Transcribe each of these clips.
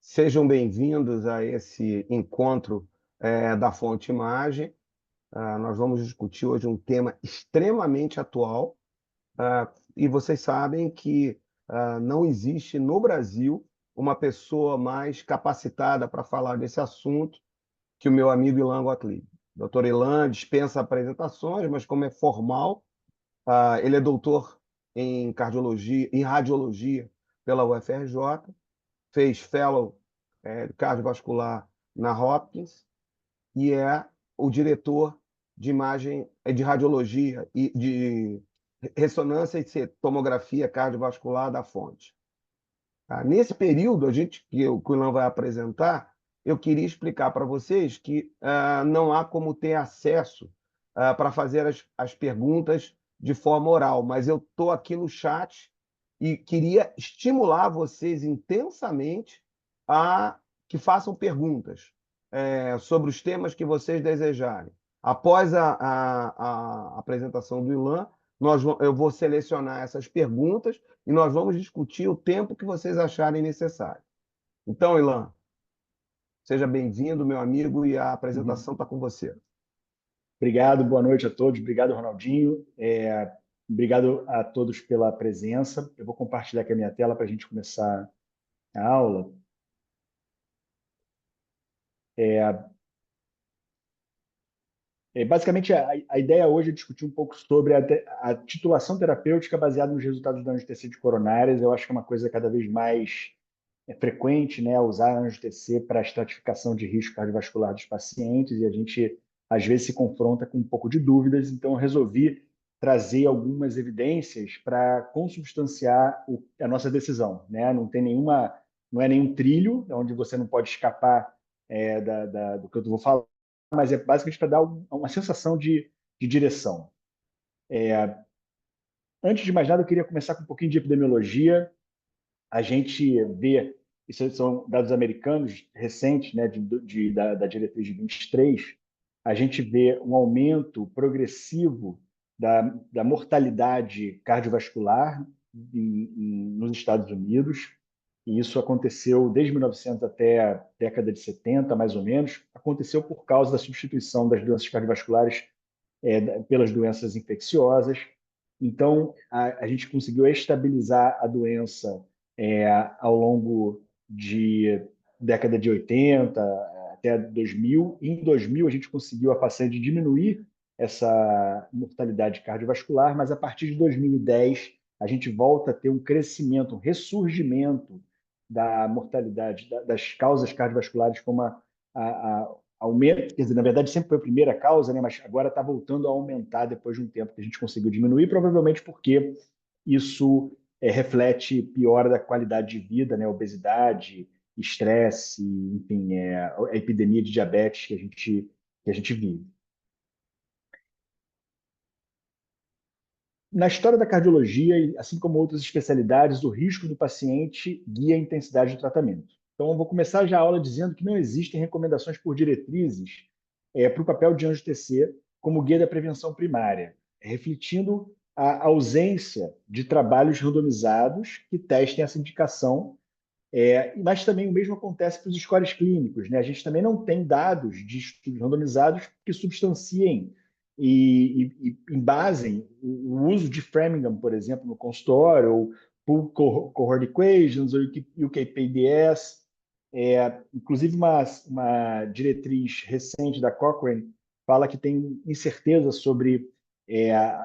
Sejam bem-vindos a esse encontro da Fonte Imagem. Nós vamos discutir hoje um tema extremamente atual, e vocês sabem que não existe no Brasil uma pessoa mais capacitada para falar desse assunto que o meu amigo Ilan Gottlieb. Doutor Ilan dispensa apresentações, mas como é formal, ele é doutor em cardiologia, em radiologia pela UFRJ, fez fellow cardiovascular na Hopkins e é o diretor de imagem, de radiologia e de ressonância e tomografia cardiovascular da Fonte. Nesse período, que o Ilan vai apresentar, eu queria explicar para vocês que não há como ter acesso para fazer as perguntas de forma oral, mas eu estou aqui no chat e queria estimular vocês intensamente a que façam perguntas sobre os temas que vocês desejarem. Após a apresentação do Ilan, eu vou selecionar essas perguntas e nós vamos discutir o tempo que vocês acharem necessário. Então, Ilan, seja bem-vindo, meu amigo, e a Uhum. apresentação está com você. Obrigado, boa noite a todos. Obrigado, Ronaldinho. Obrigado a todos pela presença. Eu vou compartilhar aqui a minha tela para a gente começar a aula. É, Basicamente, a ideia hoje é discutir um pouco sobre a titulação terapêutica baseada nos resultados da angiotensina coronárias. Eu acho que é uma coisa cada vez mais frequente, né, usar a angio-TC para a estratificação de risco cardiovascular dos pacientes, e a gente, às vezes, se confronta com um pouco de dúvidas, então eu resolvi trazer algumas evidências para consubstanciar a nossa decisão, né? Não é nenhum trilho onde você não pode escapar do que eu vou falar, mas é basicamente para dar uma sensação de direção. Antes de mais nada, eu queria começar com um pouquinho de epidemiologia. A gente vê, isso são dados americanos recentes, né, da diretriz de 23, a gente vê um aumento progressivo da mortalidade cardiovascular nos Estados Unidos, e isso aconteceu desde 1900 até a década de 70, mais ou menos. Aconteceu por causa da substituição das doenças cardiovasculares pelas doenças infecciosas. Então, a gente conseguiu estabilizar a doença ao longo de década de 80 até 2000. Em 2000, a gente conseguiu a façanha de diminuir essa mortalidade cardiovascular, mas a partir de 2010, a gente volta a ter um crescimento, um ressurgimento da mortalidade, das causas cardiovasculares, como a aumento, quer dizer, na verdade sempre foi a primeira causa, né, mas agora está voltando a aumentar depois de um tempo que a gente conseguiu diminuir, provavelmente porque isso reflete piora da qualidade de vida, né, obesidade, estresse, enfim, a epidemia de diabetes que a gente vive. Na história da cardiologia, assim como outras especialidades, o risco do paciente guia a intensidade do tratamento. Então, eu vou começar já a aula dizendo que não existem recomendações por diretrizes para o papel de anjo-TC como guia da prevenção primária, refletindo a ausência de trabalhos randomizados que testem essa indicação, mas também o mesmo acontece para os scores clínicos, né? A gente também não tem dados de estudos randomizados que substanciem e embasem o uso de Framingham, por exemplo, no consultório, ou Pool Cohort Equations, ou UKPDS. Inclusive, uma diretriz recente da Cochrane fala que tem incerteza sobre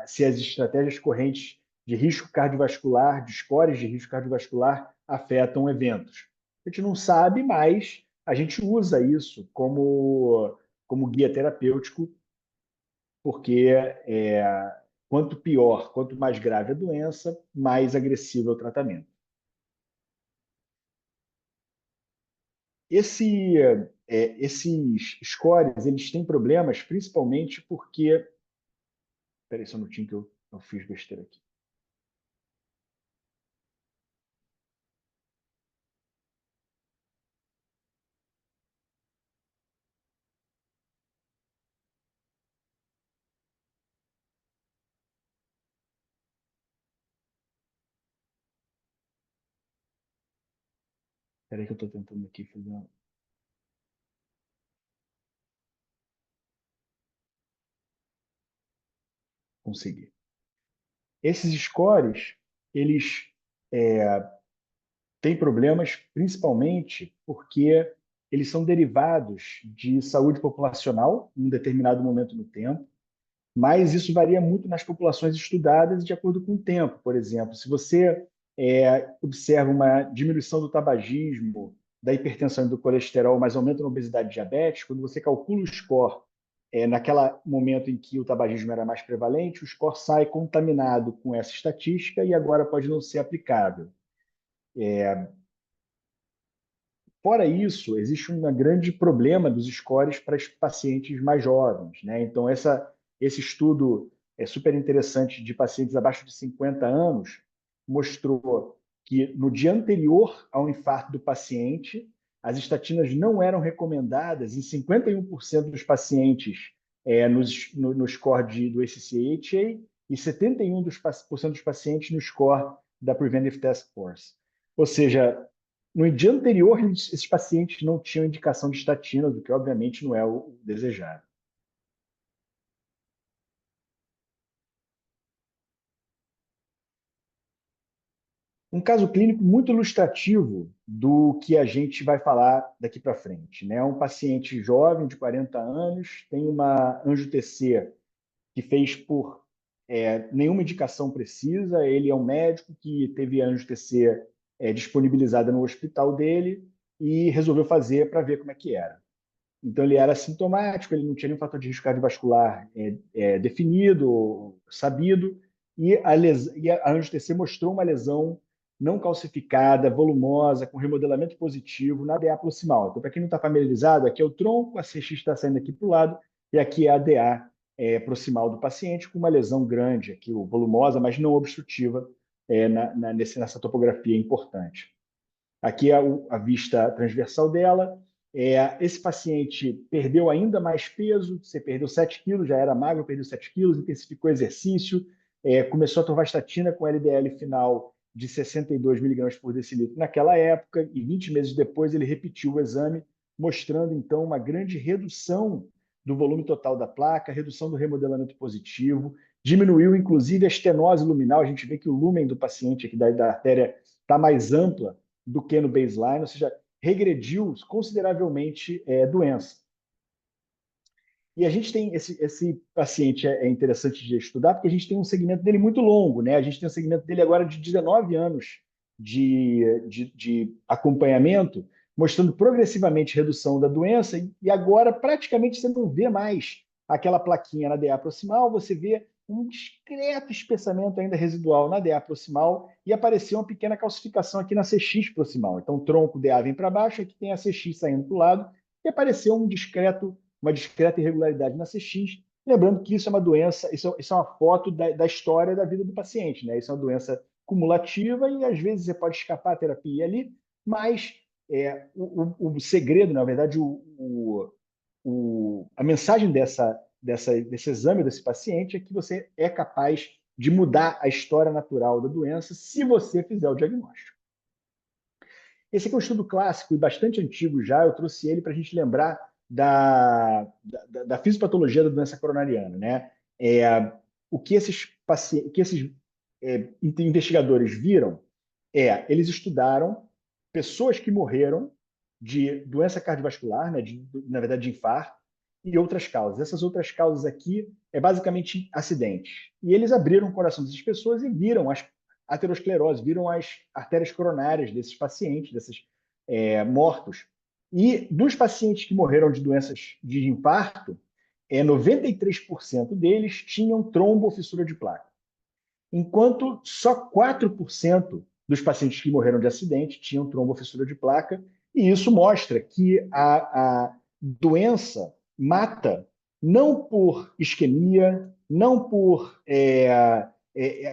se as estratégias correntes de risco cardiovascular, de scores de risco cardiovascular, afetam eventos. A gente não sabe, mas a gente usa isso como guia terapêutico, porque quanto pior, quanto mais grave a doença, mais agressivo é o tratamento. Esse, esses scores, eles têm problemas principalmente porque... Espera aí só um minutinho que eu fiz besteira aqui. Espera aí que eu estou tentando aqui fazer uma... Conseguir. Esses scores, eles têm problemas principalmente porque eles são derivados de saúde populacional em um determinado momento no tempo, mas isso varia muito nas populações estudadas e de acordo com o tempo. Por exemplo, se você observa uma diminuição do tabagismo, da hipertensão e do colesterol, mas aumento na obesidade e diabetes, quando você calcula o score naquele momento em que o tabagismo era mais prevalente, o score sai contaminado com essa estatística e agora pode não ser aplicável. Fora isso, existe um grande problema dos scores para os pacientes mais jovens, né? Então, esse estudo é super interessante de pacientes abaixo de 50 anos mostrou que no dia anterior ao infarto do paciente, as estatinas não eram recomendadas em 51% dos pacientes no score do ACC-AHA e 71% dos pacientes no score da Preventive Task Force. Ou seja, no dia anterior, esses pacientes não tinham indicação de estatina, o que obviamente não é o desejado. Um caso clínico muito ilustrativo do que a gente vai falar daqui para frente, né? Um paciente jovem de 40 anos, tem uma angio-TC que fez por nenhuma indicação precisa, ele é um médico que teve a angio-TC disponibilizada no hospital dele e resolveu fazer para ver como é que era. Então, ele era assintomático, ele não tinha nenhum fator de risco cardiovascular definido, sabido, e a angio-TC mostrou uma lesão não calcificada, volumosa, com remodelamento positivo na DA proximal. Então, para quem não está familiarizado, aqui é o tronco, a CX está saindo aqui para o lado, e aqui é a DA proximal do paciente, com uma lesão grande, aqui, volumosa, mas não obstrutiva, nessa topografia importante. Aqui é a vista transversal dela. Esse paciente perdeu ainda mais peso, você perdeu 7 quilos, já era magro, perdeu 7 quilos, intensificou o exercício, começou a torvastatina com LDL final de 62 miligramas por decilitro naquela época, e 20 meses depois ele repetiu o exame, mostrando então uma grande redução do volume total da placa, redução do remodelamento positivo, diminuiu inclusive a estenose luminal, a gente vê que o lumen do paciente aqui da artéria está mais ampla do que no baseline, ou seja, regrediu consideravelmente doença. E a gente tem esse paciente interessante de estudar porque a gente tem um segmento dele muito longo, né? A gente tem um segmento dele agora de 19 anos de acompanhamento, mostrando progressivamente redução da doença, e agora praticamente você não vê mais aquela plaquinha na DA proximal, você vê um discreto espessamento ainda residual na DA proximal e apareceu uma pequena calcificação aqui na CX proximal. Então, o tronco DA vem para baixo, aqui tem a CX saindo para o lado, e apareceu uma discreta irregularidade na CX. Lembrando que isso é uma doença, isso é uma foto da história da vida do paciente, né? Isso é uma doença cumulativa e às vezes você pode escapar a terapia ali, mas o segredo, na verdade, a mensagem desse exame desse paciente é que você é capaz de mudar a história natural da doença se você fizer o diagnóstico. Esse aqui é um estudo clássico e bastante antigo já, eu trouxe ele para a gente lembrar da fisiopatologia da doença coronariana, né? O que esses investigadores viram eles estudaram pessoas que morreram de doença cardiovascular, né, na verdade de infarto, e outras causas. Essas outras causas aqui basicamente acidentes. E eles abriram o coração dessas pessoas e viram as aterosclerose, viram as artérias coronárias desses pacientes, desses mortos. E dos pacientes que morreram de doenças de infarto, 93% deles tinham trombo ou fissura de placa, enquanto só 4% dos pacientes que morreram de acidente tinham trombo ou fissura de placa, e isso mostra que a doença mata não por isquemia, não por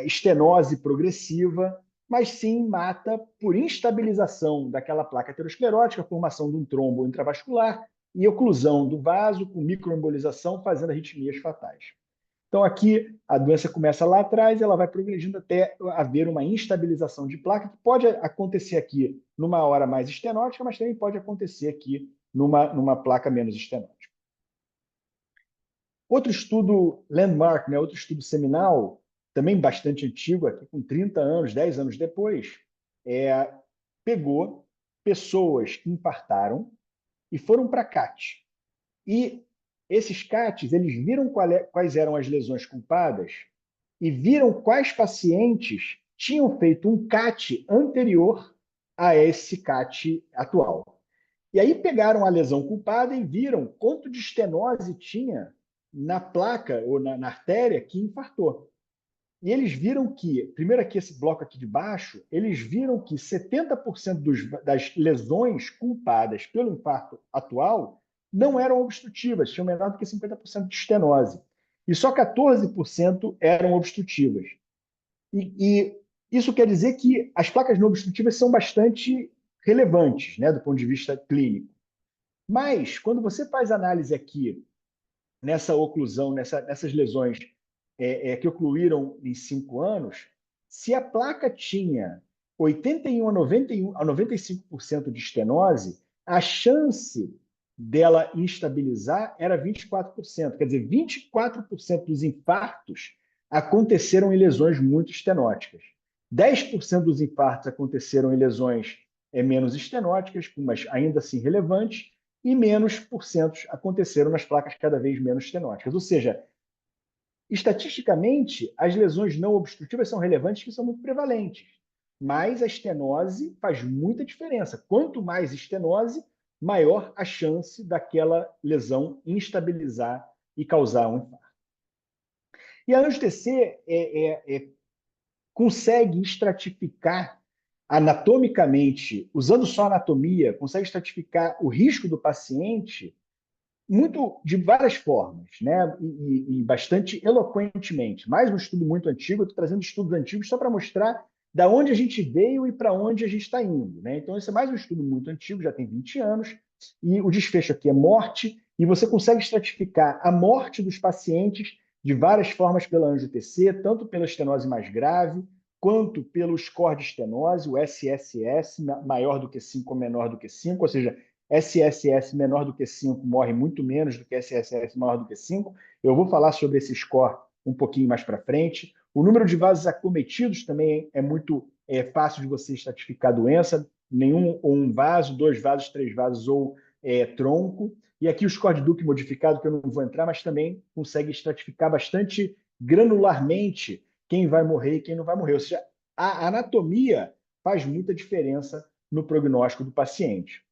estenose progressiva, mas sim mata por instabilização daquela placa aterosclerótica, formação de um trombo intravascular e oclusão do vaso com microembolização, fazendo arritmias fatais. Então, aqui, a doença começa lá atrás, ela vai progredindo até haver uma instabilização de placa, que pode acontecer aqui numa hora mais estenótica, mas também pode acontecer aqui numa placa menos estenótica. Outro estudo landmark, né, outro estudo seminal, também bastante antigo, aqui com 30 anos, 10 anos depois, pegou pessoas que infartaram e foram para CAT. E esses CATs, eles viram quais eram as lesões culpadas e viram quais pacientes tinham feito um CAT anterior a esse CAT atual. E aí pegaram a lesão culpada e viram quanto de estenose tinha na placa ou na artéria que infartou. E eles viram que, primeiro aqui esse bloco aqui de baixo, eles viram que 70% das lesões culpadas pelo infarto atual não eram obstrutivas, tinham menor do que 50% de estenose. E só 14% eram obstrutivas. E isso quer dizer que as placas não obstrutivas são bastante relevantes, né, do ponto de vista clínico. Mas, quando você faz análise aqui nessa oclusão, nessas lesões que ocluíram em 5 anos, se a placa tinha 81 a 95% de estenose, a chance dela instabilizar era 24%. Quer dizer, 24% dos infartos aconteceram em lesões muito estenóticas. 10% dos infartos aconteceram em lesões menos estenóticas, mas ainda assim relevantes, e menos porcentos aconteceram nas placas cada vez menos estenóticas. Ou seja, estatisticamente, as lesões não obstrutivas são relevantes, que são muito prevalentes, mas a estenose faz muita diferença. Quanto mais estenose, maior a chance daquela lesão instabilizar e causar um infarto. E a angio-TC consegue estratificar anatomicamente, usando só anatomia, consegue estratificar o risco do paciente muito de várias formas, né? E bastante eloquentemente. Mais um estudo muito antigo, eu estou trazendo estudos antigos só para mostrar da onde a gente veio e para onde a gente está indo, né? Então, esse é mais um estudo muito antigo, já tem 20 anos, e o desfecho aqui é morte, e você consegue estratificar a morte dos pacientes de várias formas pela angio-TC, tanto pela estenose mais grave, quanto pelo score de estenose, o SSS, maior do que 5 ou menor do que 5, ou seja, SSS menor do que 5 morre muito menos do que SSS maior do que 5. Eu vou falar sobre esse score um pouquinho mais para frente. O número de vasos acometidos também é muito fácil de você estratificar a doença. Nenhum ou um vaso, 2 vasos, 3 vasos ou tronco. E aqui o score de Duke modificado, que eu não vou entrar, mas também consegue estratificar bastante granularmente quem vai morrer e quem não vai morrer. Ou seja, a anatomia faz muita diferença no prognóstico do paciente.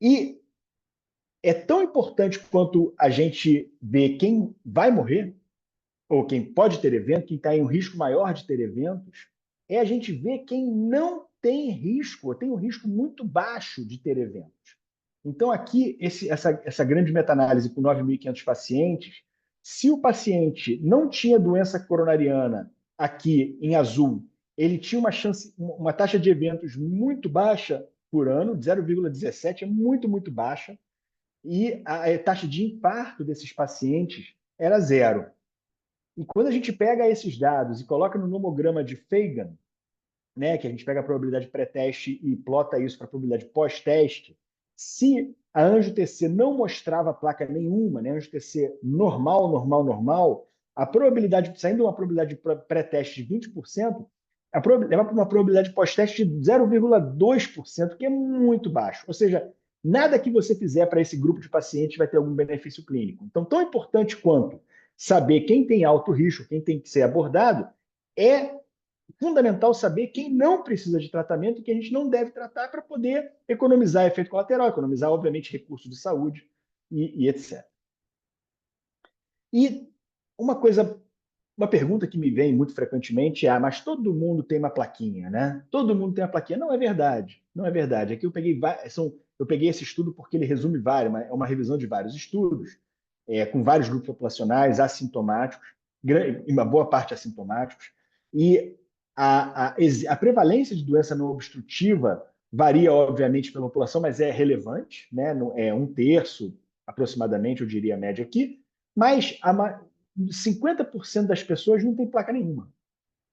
E é tão importante quanto a gente ver quem vai morrer, ou quem pode ter evento, quem está em um risco maior de ter eventos, é a gente ver quem não tem risco, ou tem um risco muito baixo de ter eventos. Então, aqui, essa grande meta-análise com 9.500 pacientes, se o paciente não tinha doença coronariana aqui em azul, ele tinha uma taxa de eventos muito baixa por ano, 0,17, é muito, muito baixa, e a taxa de infarto desses pacientes era zero. E quando a gente pega esses dados e coloca no nomograma de Fagan, né, que a gente pega a probabilidade pré-teste e plota isso para a probabilidade pós-teste, se a anjo-TC não mostrava placa nenhuma, né, anjo-TC normal, normal, normal, a probabilidade, saindo uma probabilidade pré-teste de 20%, leva para uma probabilidade pós-teste de 0,2%, que é muito baixo. Ou seja, nada que você fizer para esse grupo de pacientes vai ter algum benefício clínico. Então, tão importante quanto saber quem tem alto risco, quem tem que ser abordado, é fundamental saber quem não precisa de tratamento e quem a gente não deve tratar para poder economizar efeito colateral, economizar, obviamente, recursos de saúde e etc. E uma pergunta que me vem muito frequentemente é: mas todo mundo tem uma plaquinha, né? Todo mundo tem uma plaquinha. Não é verdade. Não é verdade. Aqui eu peguei esse estudo porque ele resume vários, é uma revisão de vários estudos, com vários grupos populacionais assintomáticos, uma boa parte assintomáticos, e a prevalência de doença não obstrutiva varia, obviamente, pela população, mas é relevante, né? É um terço, aproximadamente, eu diria a média aqui, mas 50% das pessoas não tem placa nenhuma.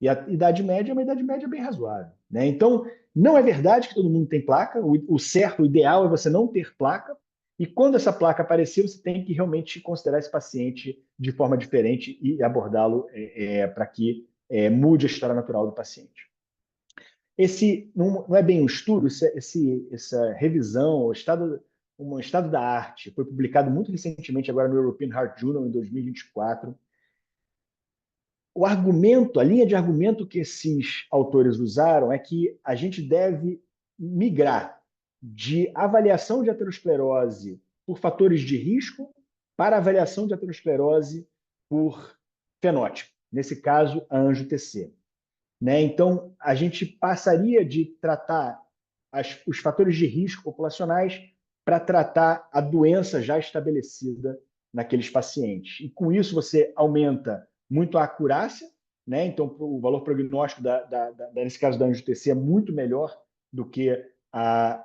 E a idade média é uma idade média bem razoável, né? Então, não é verdade que todo mundo tem placa. O certo, o ideal é você não ter placa. E quando essa placa aparecer, você tem que realmente considerar esse paciente de forma diferente e abordá-lo para que mude a história natural do paciente. Esse não é bem um estudo, essa revisão, um estado da arte, foi publicado muito recentemente agora no European Heart Journal, em 2024. O argumento, a linha de argumento que esses autores usaram é que a gente deve migrar de avaliação de aterosclerose por fatores de risco para avaliação de aterosclerose por fenótipo, nesse caso, a angio-TC. Né? Então, a gente passaria de tratar os fatores de risco populacionais para tratar a doença já estabelecida naqueles pacientes. E com isso você aumenta muito a acurácia, né? Então o valor prognóstico, nesse caso da angio-TC, é muito melhor do que a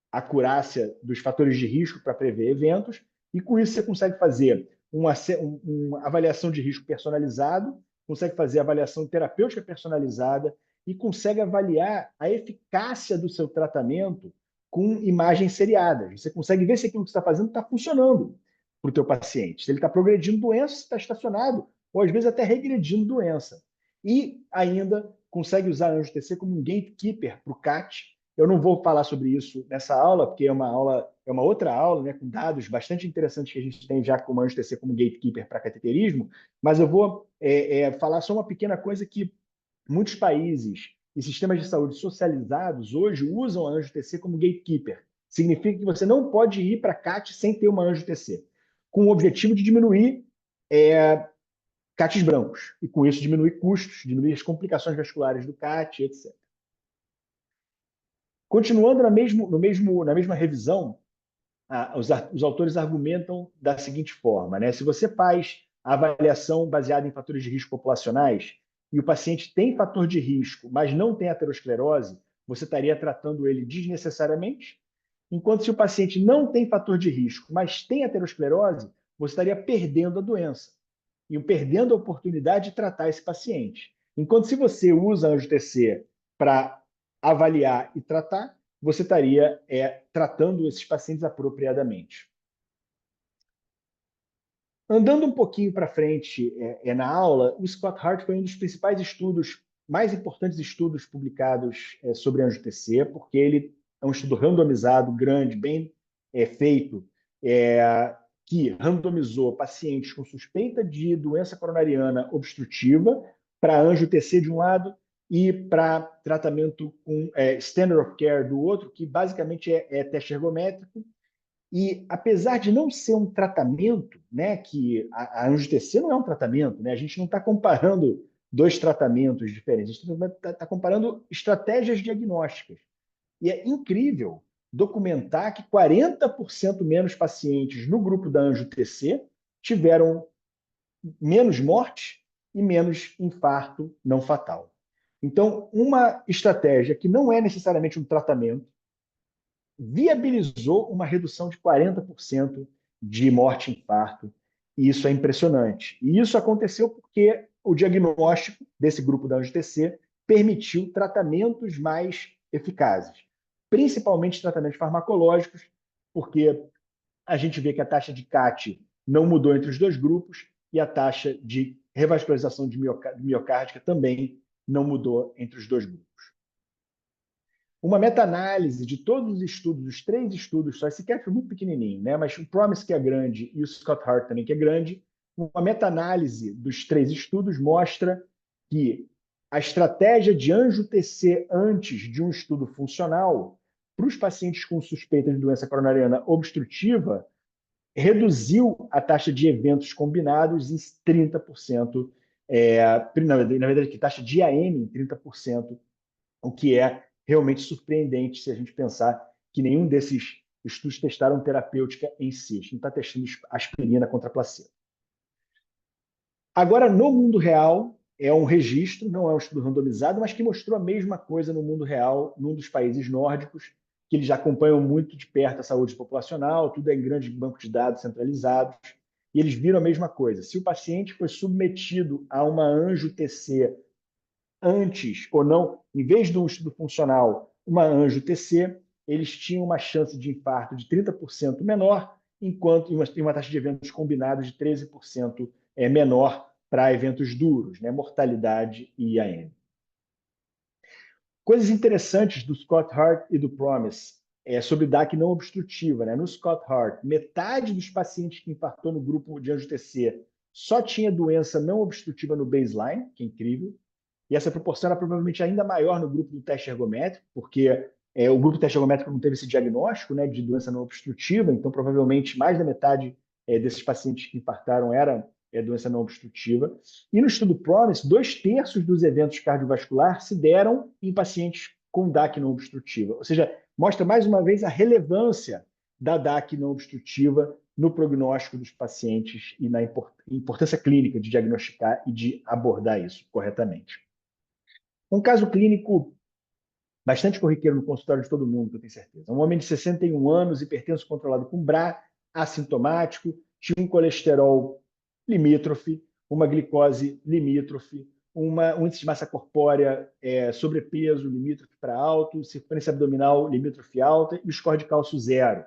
acurácia dos fatores de risco para prever eventos, e com isso você consegue fazer uma avaliação de risco personalizado, consegue fazer avaliação terapêutica personalizada e consegue avaliar a eficácia do seu tratamento com imagens seriadas. Você consegue ver se aquilo que você está fazendo está funcionando para o teu paciente. Se ele está progredindo doença, se está estacionado, ou às vezes até regredindo doença. E ainda consegue usar a angio-TC como um gatekeeper para o CAT. Eu não vou falar sobre isso nessa aula, porque é uma outra aula, né, com dados bastante interessantes que a gente tem já com o angio-TC como gatekeeper para cateterismo, mas eu vou falar só uma pequena coisa que muitos países e sistemas de saúde socializados hoje usam a angio-TC como gatekeeper. Significa que você não pode ir para CAT sem ter uma angio-TC, com o objetivo de diminuir CATs brancos, e com isso diminuir custos, diminuir as complicações vasculares do CAT, etc. Continuando na mesma revisão, os autores argumentam da seguinte forma, né? Se você faz a avaliação baseada em fatores de risco populacionais e o paciente tem fator de risco, mas não tem aterosclerose, você estaria tratando ele desnecessariamente, enquanto se o paciente não tem fator de risco, mas tem aterosclerose, você estaria perdendo a doença e perdendo a oportunidade de tratar esse paciente. Enquanto se você usa a angio-TC para avaliar e tratar, você estaria tratando esses pacientes apropriadamente. Andando um pouquinho para frente na aula, o Scott Hart foi um dos principais estudos, mais importantes estudos publicados sobre angio-TC, porque ele é um estudo randomizado, grande, bem feito, que randomizou pacientes com suspeita de doença coronariana obstrutiva para angio-TC de um lado e para tratamento com standard of care do outro, que basicamente é teste ergométrico. E apesar de não ser um tratamento, né, que a angio-TC não é um tratamento, né, a gente não está comparando dois tratamentos diferentes, a gente está comparando estratégias diagnósticas. E é incrível documentar que 40% menos pacientes no grupo da angio-TC tiveram menos morte e menos infarto não fatal. Então, uma estratégia que não é necessariamente um tratamento viabilizou uma redução de 40% de morte e infarto. E isso é impressionante. E isso aconteceu porque o diagnóstico desse grupo da angio-TC permitiu tratamentos mais eficazes, principalmente tratamentos farmacológicos, porque a gente vê que a taxa de CAT não mudou entre os dois grupos e a taxa de revascularização de miocárdica também não mudou entre os dois grupos. Uma meta-análise de todos os estudos, os 3 estudos só, esse CAT foi muito pequenininho, né? Mas o PROMISE, que é grande, e o Scott Hart também, que é grande, uma meta-análise dos 3 estudos mostra que a estratégia de angio-TC antes de um estudo funcional para os pacientes com suspeita de doença coronariana obstrutiva reduziu a taxa de eventos combinados em 30%, na verdade, que taxa de IAM em 30%, o que é realmente surpreendente se a gente pensar que nenhum desses estudos testaram terapêutica em si. A gente não está testando aspirina contra placebo. Agora, no mundo real, é um registro, não é um estudo randomizado, mas que mostrou a mesma coisa no mundo real, num dos países nórdicos, que eles já acompanham muito de perto a saúde populacional, tudo é em grandes bancos de dados centralizados. e eles viram a mesma coisa. Se o paciente foi submetido a uma angio-TC antes ou não, em vez de um estudo funcional, uma angio-TC, eles tinham uma chance de infarto de 30% menor, enquanto em uma taxa de eventos combinados de 13% menor para eventos duros, né? Mortalidade e IAM. Coisas interessantes do Scott Hart e do PROMISE sobre DAC não obstrutiva. Né? No Scott Hart, metade dos pacientes que infartou no grupo de angio-TC só tinha doença não obstrutiva no baseline, que é incrível. E essa proporção era provavelmente ainda maior no grupo do teste ergométrico, porque o grupo do teste ergométrico não teve esse diagnóstico, né, de doença não obstrutiva, então provavelmente mais da metade desses pacientes que infartaram era doença não obstrutiva. E no estudo PROMISE, 2/3 dos eventos cardiovasculares se deram em pacientes com DAC não obstrutiva. Ou seja, mostra mais uma vez a relevância da DAC não obstrutiva no prognóstico dos pacientes e na importância clínica de diagnosticar e de abordar isso corretamente. Um caso clínico bastante corriqueiro no consultório de todo mundo, que eu tenho certeza. Um homem de 61 anos, hipertenso controlado com BRA, assintomático, tinha um colesterol limítrofe, uma glicose limítrofe, um índice de massa corpórea sobrepeso limítrofe para alto, circunferência abdominal limítrofe alta e o score de cálcio zero.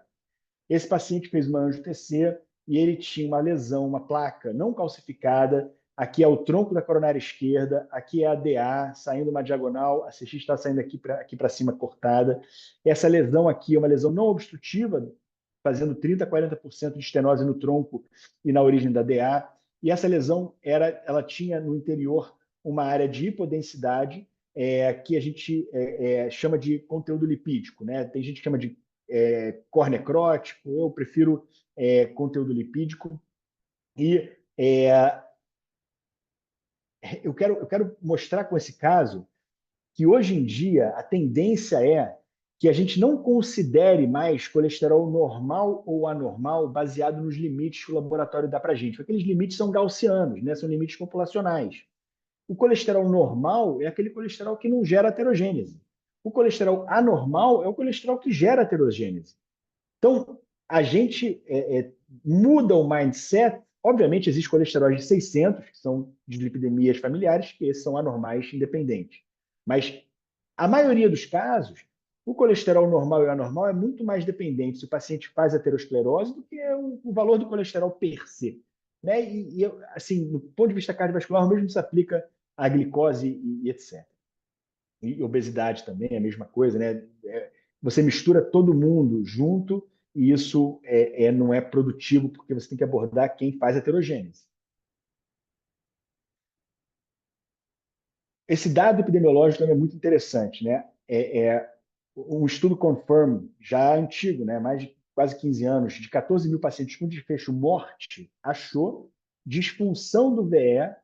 Esse paciente fez uma angio-TC e ele tinha uma lesão, uma placa não calcificada. Aqui é o tronco da coronária esquerda, aqui é a DA, saindo uma diagonal, a CX está saindo aqui para cima cortada. Essa lesão aqui é uma lesão não obstrutiva, fazendo 30% a 40% de estenose no tronco e na origem da DA. E essa lesão, ela tinha no interior uma área de hipodensidade, que a gente chama de conteúdo lipídico. Né? Tem gente que chama de core necrótico, eu prefiro conteúdo lipídico. E eu quero mostrar com esse caso que hoje em dia a tendência é que a gente não considere mais colesterol normal ou anormal baseado nos limites que o laboratório dá para a gente. Aqueles limites são gaussianos, né? São limites populacionais. O colesterol normal é aquele colesterol que não gera aterogênese. O colesterol anormal é o colesterol que gera aterogênese. Então, a gente muda o mindset. Obviamente, existem colesteróis de 600, que são dislipidemias familiares, que esses são anormais independentes. Mas, a maioria dos casos, o colesterol normal e anormal é muito mais dependente se o paciente faz aterosclerose do que o valor do colesterol per se. Né? Assim, do ponto de vista cardiovascular, o mesmo se aplica à glicose e etc. E obesidade também é a mesma coisa. Né? Você mistura todo mundo junto e isso não é produtivo porque você tem que abordar quem faz heterogênese. Esse dado epidemiológico também é muito interessante. Né? Um estudo confirm, já antigo, né? Mais de quase 15 anos, de 14 mil pacientes com desfecho morte, achou disfunção do VE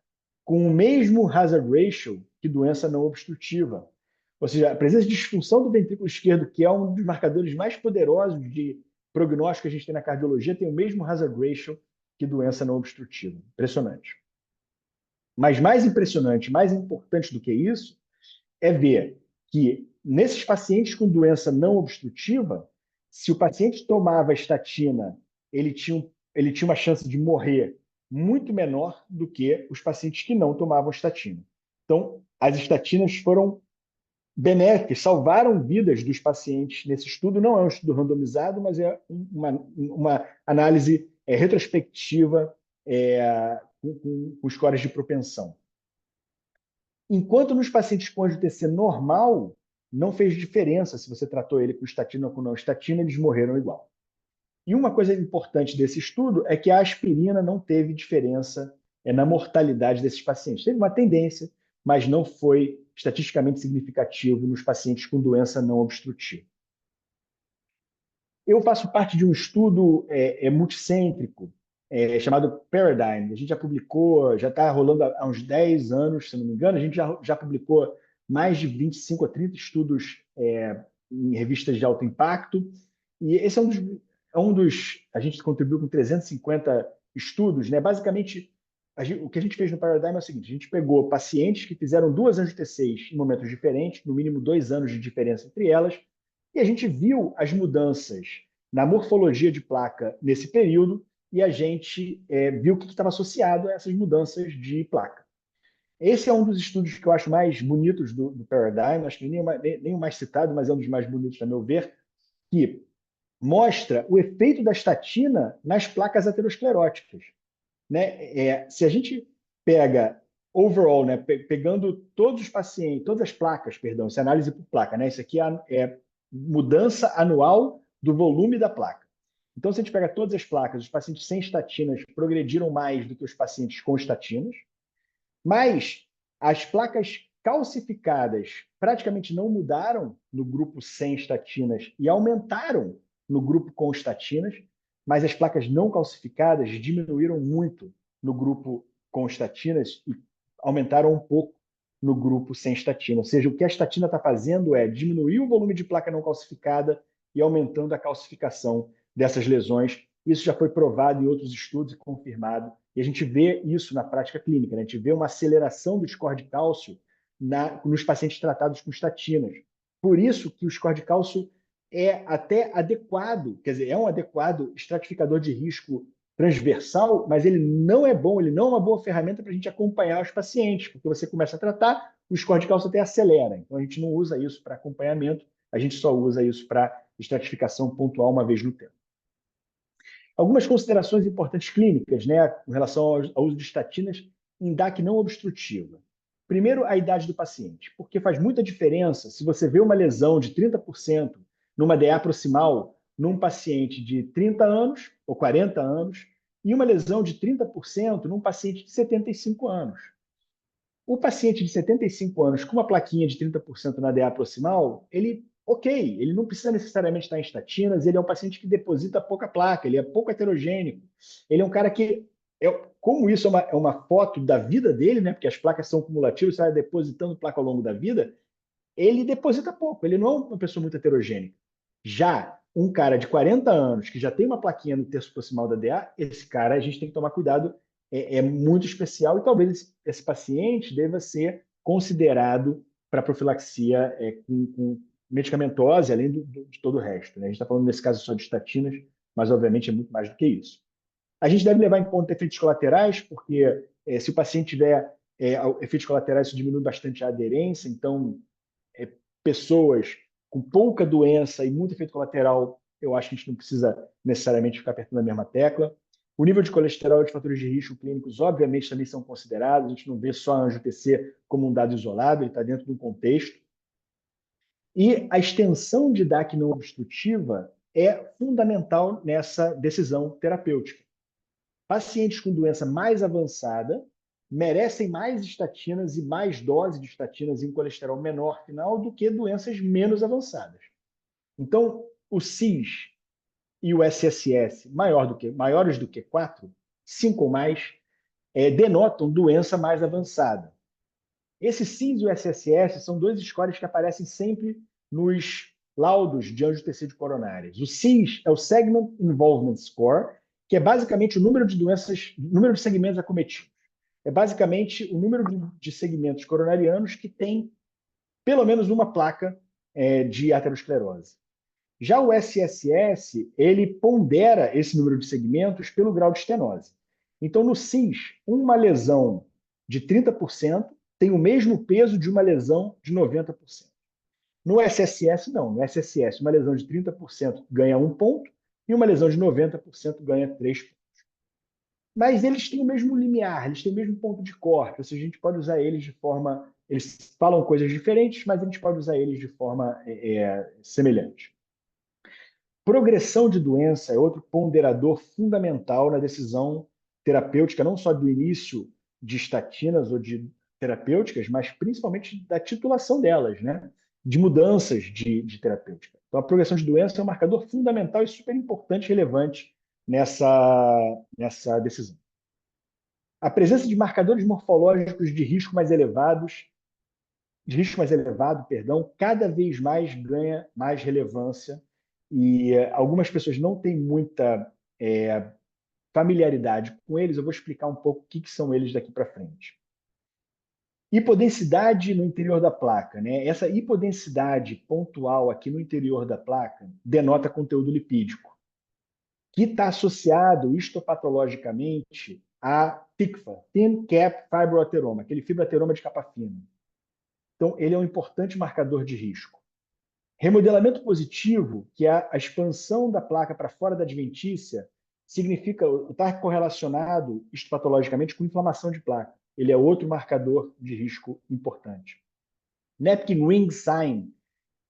com o mesmo hazard ratio que doença não obstrutiva. Ou seja, a presença de disfunção do ventrículo esquerdo, que é um dos marcadores mais poderosos de prognóstico que a gente tem na cardiologia, tem o mesmo hazard ratio que doença não obstrutiva. Impressionante. Mas mais impressionante, mais importante do que isso, é ver que nesses pacientes com doença não obstrutiva, se o paciente tomava estatina, ele tinha uma chance de morrer muito menor do que os pacientes que não tomavam estatina. Então, as estatinas foram benéficas, salvaram vidas dos pacientes nesse estudo. Não é um estudo randomizado, mas é uma análise retrospectiva com scores de propensão. Enquanto nos pacientes com angio-TC normal, não fez diferença se você tratou ele com estatina ou com não estatina, eles morreram igual. E uma coisa importante desse estudo é que a aspirina não teve diferença na mortalidade desses pacientes. Teve uma tendência, mas não foi estatisticamente significativo nos pacientes com doença não obstrutiva. Eu faço parte de um estudo multicêntrico chamado Paradigm. A gente já publicou, já está rolando há uns 10 anos, se não me engano, a gente já publicou mais de 25 a 30 estudos em revistas de alto impacto. E esse é um dos a gente contribuiu com 350 estudos. Né? Basicamente, o que a gente fez no Paradigm é o seguinte: a gente pegou pacientes que fizeram 2 angio-TCs em momentos diferentes, no mínimo 2 anos de diferença entre elas, e a gente viu as mudanças na morfologia de placa nesse período e a gente viu o que estava associado a essas mudanças de placa. Esse é um dos estudos que eu acho mais bonitos do Paradigm, acho que nem o mais citado, mas é um dos mais bonitos, a meu ver, que mostra o efeito da estatina nas placas ateroscleróticas. Né? Se a gente pega overall, né, pegando todos os pacientes, todas as placas, perdão, essa análise por placa, né? Isso aqui é mudança anual do volume da placa. Então, se a gente pega todas as placas, os pacientes sem estatinas progrediram mais do que os pacientes com estatinas, mas as placas calcificadas praticamente não mudaram no grupo sem estatinas e aumentaram no grupo com estatinas, mas as placas não calcificadas diminuíram muito no grupo com estatinas e aumentaram um pouco no grupo sem estatina. Ou seja, o que a estatina está fazendo é diminuir o volume de placa não calcificada e aumentando a calcificação dessas lesões. Isso já foi provado em outros estudos e confirmado. E a gente vê isso na prática clínica, né? A gente vê uma aceleração do score de cálcio nos pacientes tratados com estatinas. Por isso que o score de cálcio é até adequado, quer dizer, é um adequado estratificador de risco transversal, mas ele não é bom, ele não é uma boa ferramenta para a gente acompanhar os pacientes, porque você começa a tratar, o score de cálcio até acelera. Então a gente não usa isso para acompanhamento, a gente só usa isso para estratificação pontual uma vez no tempo. Algumas considerações importantes clínicas, né, com relação ao uso de estatinas em DAC não obstrutiva. Primeiro, a idade do paciente, porque faz muita diferença se você vê uma lesão de 30% numa DA proximal num paciente de 30 anos ou 40 anos e uma lesão de 30% num paciente de 75 anos. O paciente de 75 anos com uma plaquinha de 30% na DA proximal, ele não precisa necessariamente estar em estatinas, ele é um paciente que deposita pouca placa, ele é pouco heterogêneo, ele é um cara que, como isso é uma foto da vida dele, né, porque as placas são cumulativas, você vai depositando placa ao longo da vida, ele deposita pouco, ele não é uma pessoa muito heterogênea. Já um cara de 40 anos que já tem uma plaquinha no terço proximal da DA, esse cara a gente tem que tomar cuidado, é muito especial e talvez esse paciente deva ser considerado para profilaxia com medicamentosa, além de todo o resto. Né? A gente está falando nesse caso só de estatinas, mas obviamente é muito mais do que isso. A gente deve levar em conta efeitos colaterais, porque se o paciente tiver efeitos colaterais, isso diminui bastante a aderência, então pessoas com pouca doença e muito efeito colateral, eu acho que a gente não precisa necessariamente ficar apertando a mesma tecla. O nível de colesterol e de fatores de risco clínicos, obviamente, também são considerados. A gente não vê só a angio-TC como um dado isolado, ele está dentro de um contexto. E a extensão de DAC não obstrutiva é fundamental nessa decisão terapêutica. Pacientes com doença mais avançada merecem mais estatinas e mais dose de estatinas em colesterol menor final do que doenças menos avançadas. Então, o CIS e o SSS maiores do que 4, 5 ou mais, denotam doença mais avançada. Esse CIS e o SSS são dois scores que aparecem sempre nos laudos de angiotensina coronárias. O CIS é o Segment Involvement Score, que é basicamente o número de doenças, número de segmentos acometidos. É basicamente o número de segmentos coronarianos que tem pelo menos uma placa de aterosclerose. Já o SSS, ele pondera esse número de segmentos pelo grau de estenose. Então, no CIS, uma lesão de 30% tem o mesmo peso de uma lesão de 90%. No SSS, não. No SSS, uma lesão de 30% ganha 1 ponto e uma lesão de 90% ganha 3 pontos. Mas eles têm o mesmo limiar, eles têm o mesmo ponto de corte, ou seja, a gente pode usar eles de forma... Eles falam coisas diferentes, mas a gente pode usar eles de forma semelhante. Progressão de doença é outro ponderador fundamental na decisão terapêutica, não só do início de estatinas ou de terapêuticas, mas principalmente da titulação delas, né? De mudanças de terapêutica. Então, a progressão de doença é um marcador fundamental e super importante e relevante nessa decisão. A presença de marcadores morfológicos de risco mais elevados, cada vez mais ganha mais relevância e algumas pessoas não têm muita familiaridade com eles. Eu vou explicar um pouco o que são eles daqui para frente. Hipodensidade no interior da placa, né? Essa hipodensidade pontual aqui no interior da placa denota conteúdo lipídico. que está associado histopatologicamente a TICFA, Thin Cap Fibroateroma, aquele fibroateroma de capa fina. Então, ele é um importante marcador de risco. Remodelamento positivo, que é a expansão da placa para fora da adventícia, significa estar correlacionado histopatologicamente com inflamação de placa. Ele é outro marcador de risco importante. Napkin Ring Sign,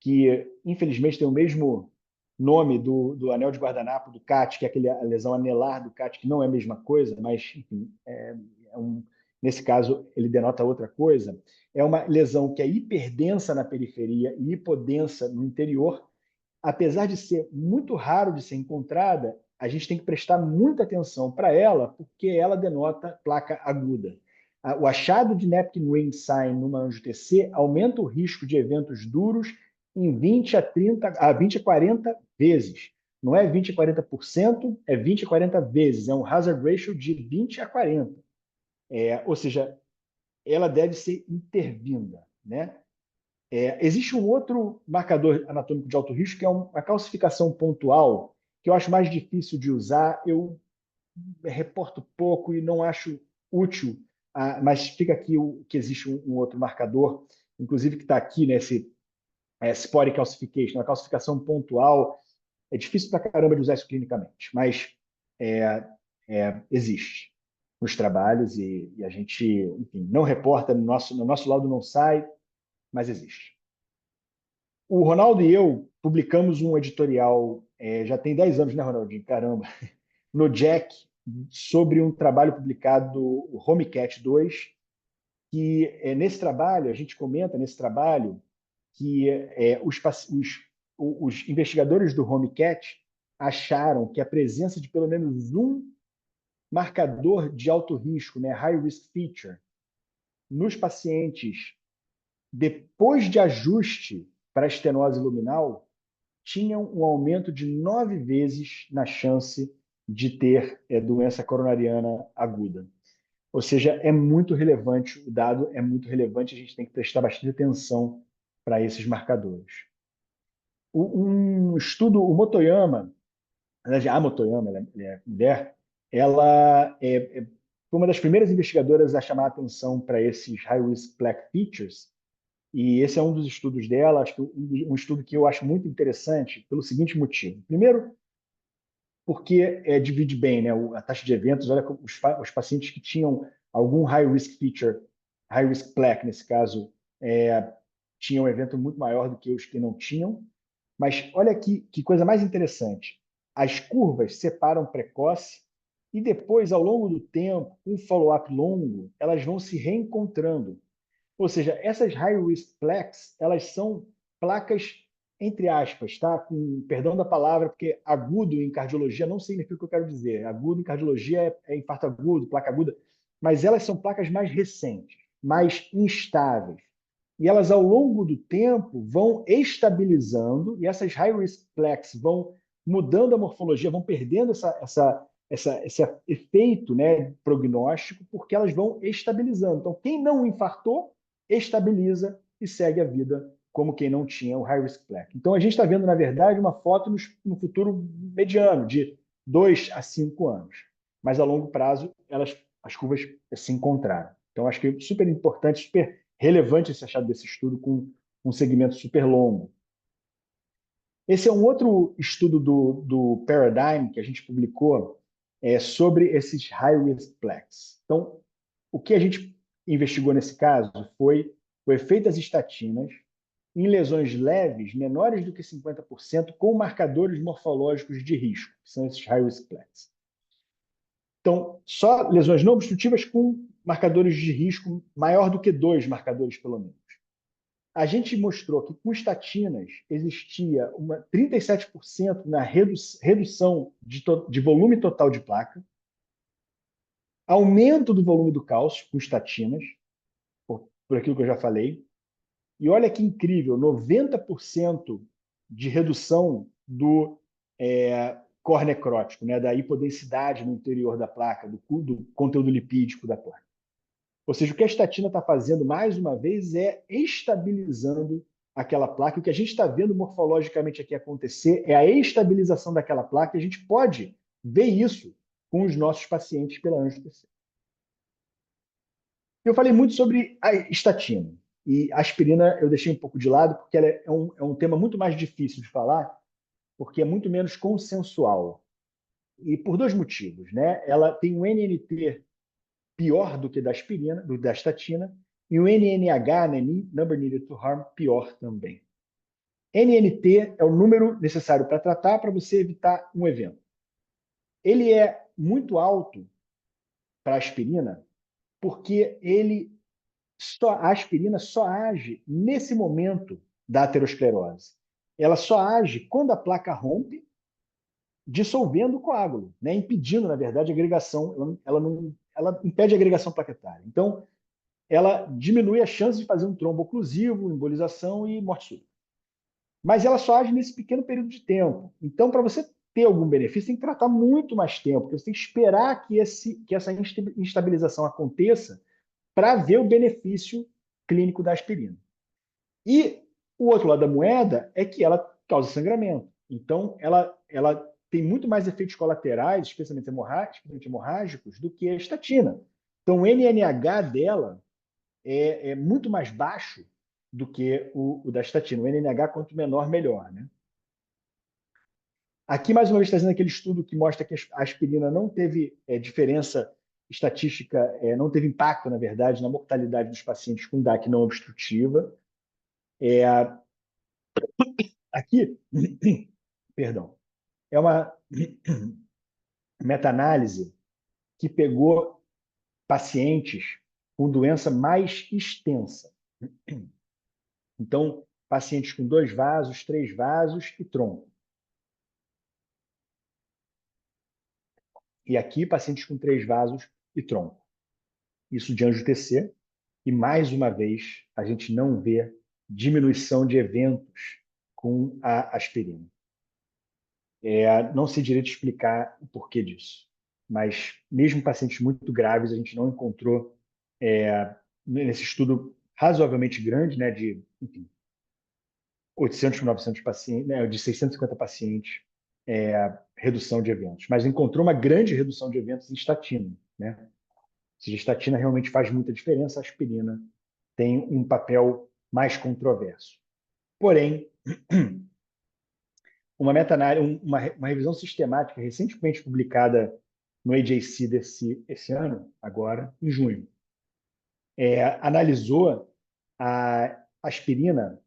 que infelizmente tem o mesmo nome do anel de guardanapo do CAT, que é a lesão anelar do CAT, que não é a mesma coisa, mas, enfim, nesse caso ele denota outra coisa. É uma lesão que é hiperdensa na periferia e hipodensa no interior. Apesar de ser muito raro de ser encontrada, a gente tem que prestar muita atenção para ela, porque ela denota placa aguda. O achado de napkin ring sign numa angio-TC aumenta o risco de eventos duros em 20 a 40 vezes. Não é 20 a 40%, é 20 a 40 vezes. É um hazard ratio de 20 a 40. Ou seja, ela deve ser intervinda, né? Existe um outro marcador anatômico de alto risco, que é uma calcificação pontual, que eu acho mais difícil de usar. Eu reporto pouco e não acho útil, mas fica aqui que existe um outro marcador, inclusive que está aqui nesse spore calcification, a calcificação pontual. É difícil pra caramba de usar isso clinicamente, mas existe nos trabalhos e a gente, enfim, não reporta, no nosso laudo não sai, mas existe. O Ronaldo e eu publicamos um editorial, já tem 10 anos, né, Ronaldinho? Caramba, no Jack, sobre um trabalho publicado, o HomeCat 2, que nesse trabalho, a gente comenta nesse trabalho, que os investigadores do HomeCat acharam que a presença de pelo menos um marcador de alto risco, né, high risk feature, nos pacientes depois de ajuste para estenose luminal, tinham um aumento de 9 vezes na chance de ter doença coronariana aguda. Ou seja, é muito relevante, o dado é muito relevante, a gente tem que prestar bastante atenção para esses marcadores. Um estudo, o Motoyama, a Motoyama, ela é mulher, ela foi uma das primeiras investigadoras a chamar a atenção para esses high-risk plaque features, e esse é um dos estudos dela, acho que um estudo que eu acho muito interessante pelo seguinte motivo. Primeiro, porque divide bem, né, a taxa de eventos. Olha, os pacientes que tinham algum high risk feature, high risk plaque, nesse caso, tinham um evento muito maior do que os que não tinham. Mas olha aqui que coisa mais interessante. As curvas separam precoce e depois, ao longo do tempo, com um follow-up longo, elas vão se reencontrando. Ou seja, essas high-risk plaques, elas são placas, entre aspas, tá? Com perdão da palavra, porque agudo em cardiologia não significa o que eu quero dizer. Agudo em cardiologia é infarto agudo, placa aguda, mas elas são placas mais recentes, mais instáveis. E elas, ao longo do tempo, vão estabilizando, e essas high-risk plaques vão mudando a morfologia, vão perdendo esse efeito, né, prognóstico, porque elas vão estabilizando. Então, quem não infartou, estabiliza e segue a vida como quem não tinha o high risk plaque. Então, a gente está vendo, na verdade, uma foto no futuro mediano, de 2 a 5 anos. Mas, a longo prazo, as curvas se encontraram. Então, acho que é super importante, super relevante esse achado desse estudo com um segmento super longo. Esse é um outro estudo do Paradigm que a gente publicou sobre esses high-risk plaques. Então, o que a gente investigou nesse caso foi o efeito das estatinas em lesões leves, menores do que 50%, com marcadores morfológicos de risco, que são esses high-risk plaques. Então, só lesões não obstrutivas com marcadores de risco maior do que 2 marcadores, pelo menos. A gente mostrou que com estatinas existia 37% na redução de volume total de placa, aumento do volume do cálcio com estatinas, por aquilo que eu já falei, e olha que incrível, 90% de redução do core necrótico, né, da hipodensidade no interior da placa, do conteúdo lipídico da placa. Ou seja, o que a estatina está fazendo, mais uma vez, é estabilizando aquela placa. O que a gente está vendo morfologicamente aqui acontecer é a estabilização daquela placa. A gente pode vê isso com os nossos pacientes pela angiotensina. Eu falei muito sobre a estatina. E a aspirina eu deixei um pouco de lado, porque ela é um tema muito mais difícil de falar, porque é muito menos consensual. E por dois motivos, né? Ela tem um NNT pior do que da aspirina, da estatina, e o NNH, né, Number Needed to Harm, pior também. NNT é o número necessário para tratar, para você evitar um evento. Ele é muito alto para a aspirina, porque a aspirina só age nesse momento da aterosclerose. Ela só age quando a placa rompe, dissolvendo o coágulo, né? Impedindo, na verdade, a agregação. Ela impede a agregação plaquetária. Então, ela diminui a chance de fazer um trombo oclusivo, embolização e morte súbita. Mas ela só age nesse pequeno período de tempo. Então, para você ter algum benefício, tem que tratar muito mais tempo, porque você tem que esperar que essa instabilização aconteça para ver o benefício clínico da aspirina. E o outro lado da moeda é que ela causa sangramento. Então, ela tem muito mais efeitos colaterais, especialmente hemorrágicos, do que a estatina. Então, o NNH dela é muito mais baixo do que o da estatina. O NNH, quanto menor, melhor, né? Aqui, mais uma vez, trazendo aquele estudo que mostra que a aspirina não teve diferença estatística, não teve impacto, na verdade, na mortalidade dos pacientes com DAC não obstrutiva. Aqui, perdão, é uma meta-análise que pegou pacientes com doença mais extensa. Então, pacientes com 2 vasos, 3 vasos e tronco. E aqui, pacientes com 3 vasos e tronco. Isso de anjo-TC. E, mais uma vez, a gente não vê diminuição de eventos com a aspirina. Não sei direito explicar o porquê disso, mas mesmo pacientes muito graves, a gente não encontrou, nesse estudo razoavelmente grande, né, de, enfim, 800 900 pacientes, né, de 650 pacientes, redução de eventos. Mas encontrou uma grande redução de eventos em estatina, né? Ou seja, a estatina realmente faz muita diferença, a aspirina tem um papel mais controverso. Porém, uma meta-análise, uma revisão sistemática recentemente publicada no AJC esse ano, agora, em junho, analisou a aspirina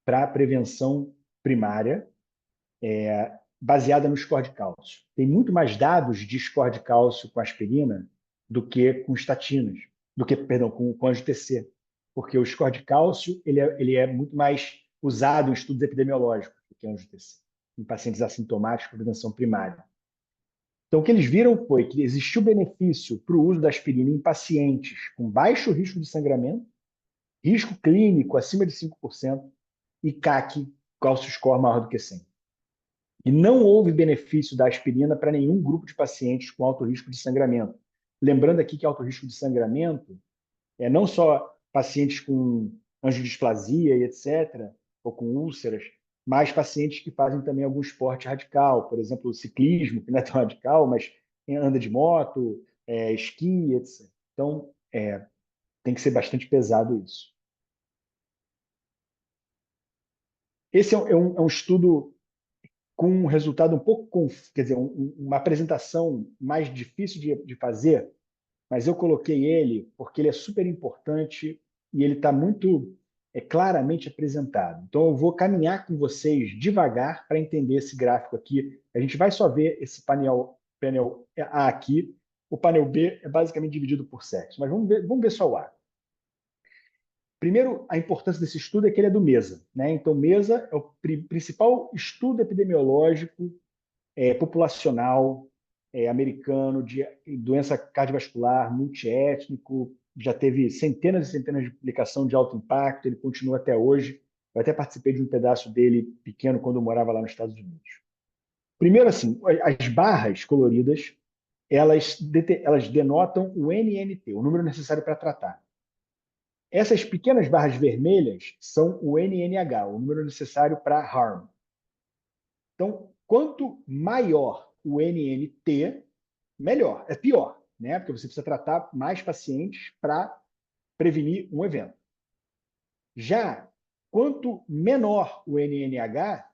para prevenção primária, baseada no score de cálcio. Tem muito mais dados de score de cálcio com aspirina do que com estatinas, perdão, com anjo-TC, porque o score de cálcio ele é muito mais usado em estudos epidemiológicos do que anjo-TC, em pacientes assintomáticos com prevenção primária. Então, o que eles viram foi que existiu benefício para o uso da aspirina em pacientes com baixo risco de sangramento, risco clínico acima de 5% e CAC, cálcio score maior do que 100. E não houve benefício da aspirina para nenhum grupo de pacientes com alto risco de sangramento. Lembrando aqui que alto risco de sangramento é não só pacientes com angiodisplasia e etc., ou com úlceras, mas pacientes que fazem também algum esporte radical, por exemplo, o ciclismo, que não é tão radical, mas anda de moto, esqui, etc. Então, tem que ser bastante pesado isso. Esse é um estudo com um resultado um pouco, quer dizer, uma apresentação mais difícil de fazer, mas eu coloquei ele porque ele é super importante e ele está muito claramente apresentado. Então, eu vou caminhar com vocês devagar para entender esse gráfico aqui. A gente vai só ver esse painel A aqui. O painel B é basicamente dividido por sexo, mas vamos ver só o A. Primeiro, a importância desse estudo é que ele é do MESA, né? Então, MESA é o principal estudo epidemiológico populacional americano de doença cardiovascular multiétnico, já teve centenas e centenas de publicação de alto impacto, ele continua até hoje. Eu até participei de um pedaço dele pequeno quando eu morava lá nos Estados Unidos. Primeiro, assim, as barras coloridas, elas denotam o NNT, o número necessário para tratar. Essas pequenas barras vermelhas são o NNH, o número necessário para harm. Então, quanto maior o NNT, melhor. É pior, né? Porque você precisa tratar mais pacientes para prevenir um evento. Já, quanto menor o NNH,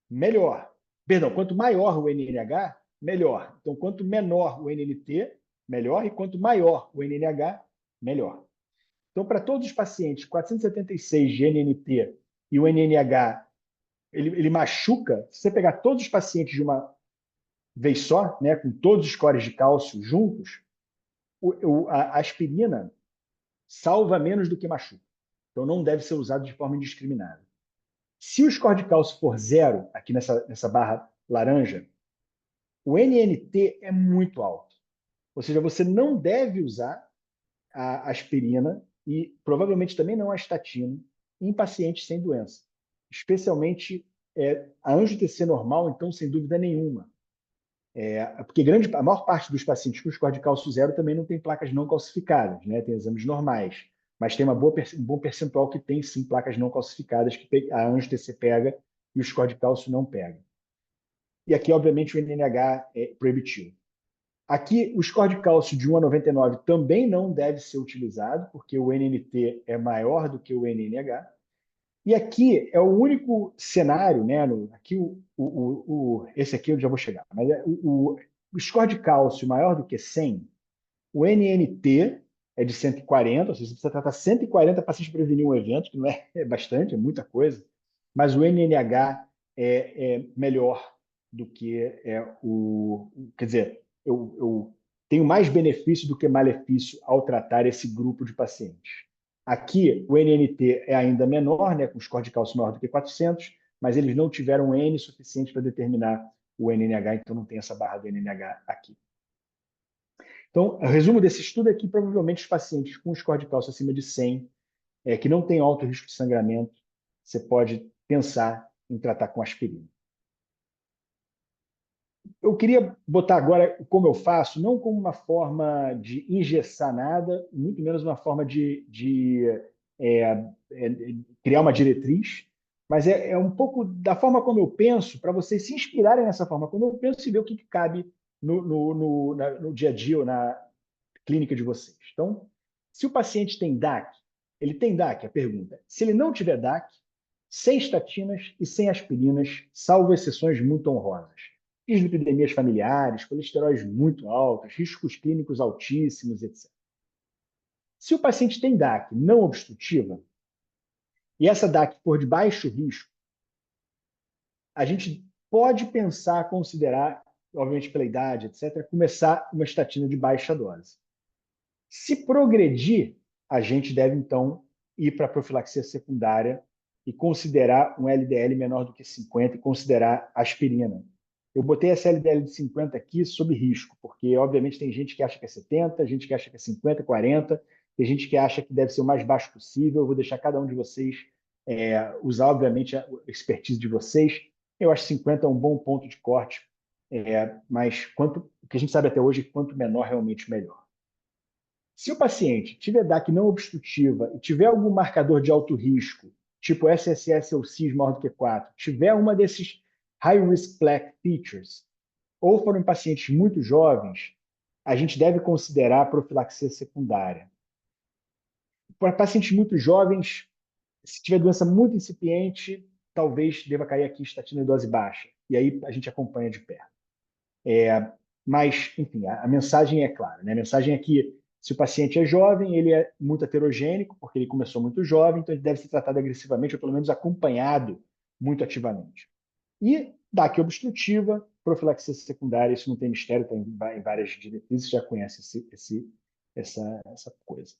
melhor. Perdão, quanto maior o NNH, melhor. Então, quanto menor o NNT, melhor, e quanto maior o NNH, melhor. Então, para todos os pacientes 476 de NNT e o NNH, ele machuca, se você pegar todos os pacientes de uma vez só, né, com todos os scores de cálcio juntos, a aspirina salva menos do que machuca. Então, não deve ser usado de forma indiscriminada. Se o score de cálcio for zero, aqui nessa barra laranja, o NNT é muito alto. Ou seja, você não deve usar a aspirina e provavelmente também não a estatina em pacientes sem doença. Especialmente a angio-TC normal, então, sem dúvida nenhuma. Porque a maior parte dos pacientes com score de cálcio zero também não tem placas não calcificadas, né? Tem exames normais. Mas tem um bom percentual que tem, sim, placas não calcificadas que a angio-TC pega e o score de cálcio não pega. E aqui, obviamente, o NNH é proibitivo. Aqui, o score de cálcio de 1 a 99 também não deve ser utilizado, porque o NNT é maior do que o NNH. E aqui é o único cenário, né? Aqui esse aqui eu já vou chegar, mas o score de cálcio maior do que 100, o NNT é de 140, ou seja, você precisa tratar 140 pacientes para prevenir um evento, que não é bastante, é muita coisa, mas o NNH é melhor do que quer dizer, eu tenho mais benefício do que malefício ao tratar esse grupo de pacientes. Aqui, o NNT é ainda menor, né, com score de cálcio maior do que 400, mas eles não tiveram N suficiente para determinar o NNH, então não tem essa barra do NNH aqui. Então, o resumo desse estudo é que provavelmente os pacientes com score de cálcio acima de 100, que não tem alto risco de sangramento, você pode pensar em tratar com aspirina. Eu queria botar agora como eu faço, não como uma forma de engessar nada, muito menos uma forma de criar uma diretriz, mas é um pouco da forma como eu penso, para vocês se inspirarem nessa forma como eu penso e ver o que cabe no dia a dia ou na clínica de vocês. Então, se o paciente tem DAC, ele tem DAC, a pergunta. Se ele não tiver DAC, sem estatinas e sem aspirinas, salvo exceções muito honrosas. Dislipidemias familiares, colesteróis muito altos, riscos clínicos altíssimos, etc. Se o paciente tem DAC não obstrutiva, e essa DAC for de baixo risco, a gente pode pensar, considerar, obviamente pela idade, etc., começar uma estatina de baixa dose. Se progredir, a gente deve, então, ir para a profilaxia secundária e considerar um LDL menor do que 50 e considerar aspirina. Eu botei essa LDL de 50 aqui sob risco, porque, obviamente, tem gente que acha que é 70, gente que acha que é 50, 40, tem gente que acha que deve ser o mais baixo possível. Eu vou deixar cada um de vocês usar, obviamente, a expertise de vocês. Eu acho que 50 é um bom ponto de corte, mas o que a gente sabe até hoje é que quanto menor, realmente melhor. Se o paciente tiver DAC não obstrutiva e tiver algum marcador de alto risco, tipo SSS ou CIS maior do que 4, tiver uma desses high risk plaque features, ou forem pacientes muito jovens, a gente deve considerar a profilaxia secundária. Para pacientes muito jovens, se tiver doença muito incipiente, talvez deva cair aqui estatina em dose baixa. E aí a gente acompanha de perto. Mas, enfim, a mensagem é clara, né? A mensagem é que se o paciente é jovem, ele é muito heterogênico, porque ele começou muito jovem, então ele deve ser tratado agressivamente, ou pelo menos acompanhado muito ativamente. E DAC obstrutiva, profilaxia secundária, isso não tem mistério, tem em várias diretrizes, já conhece essa coisa.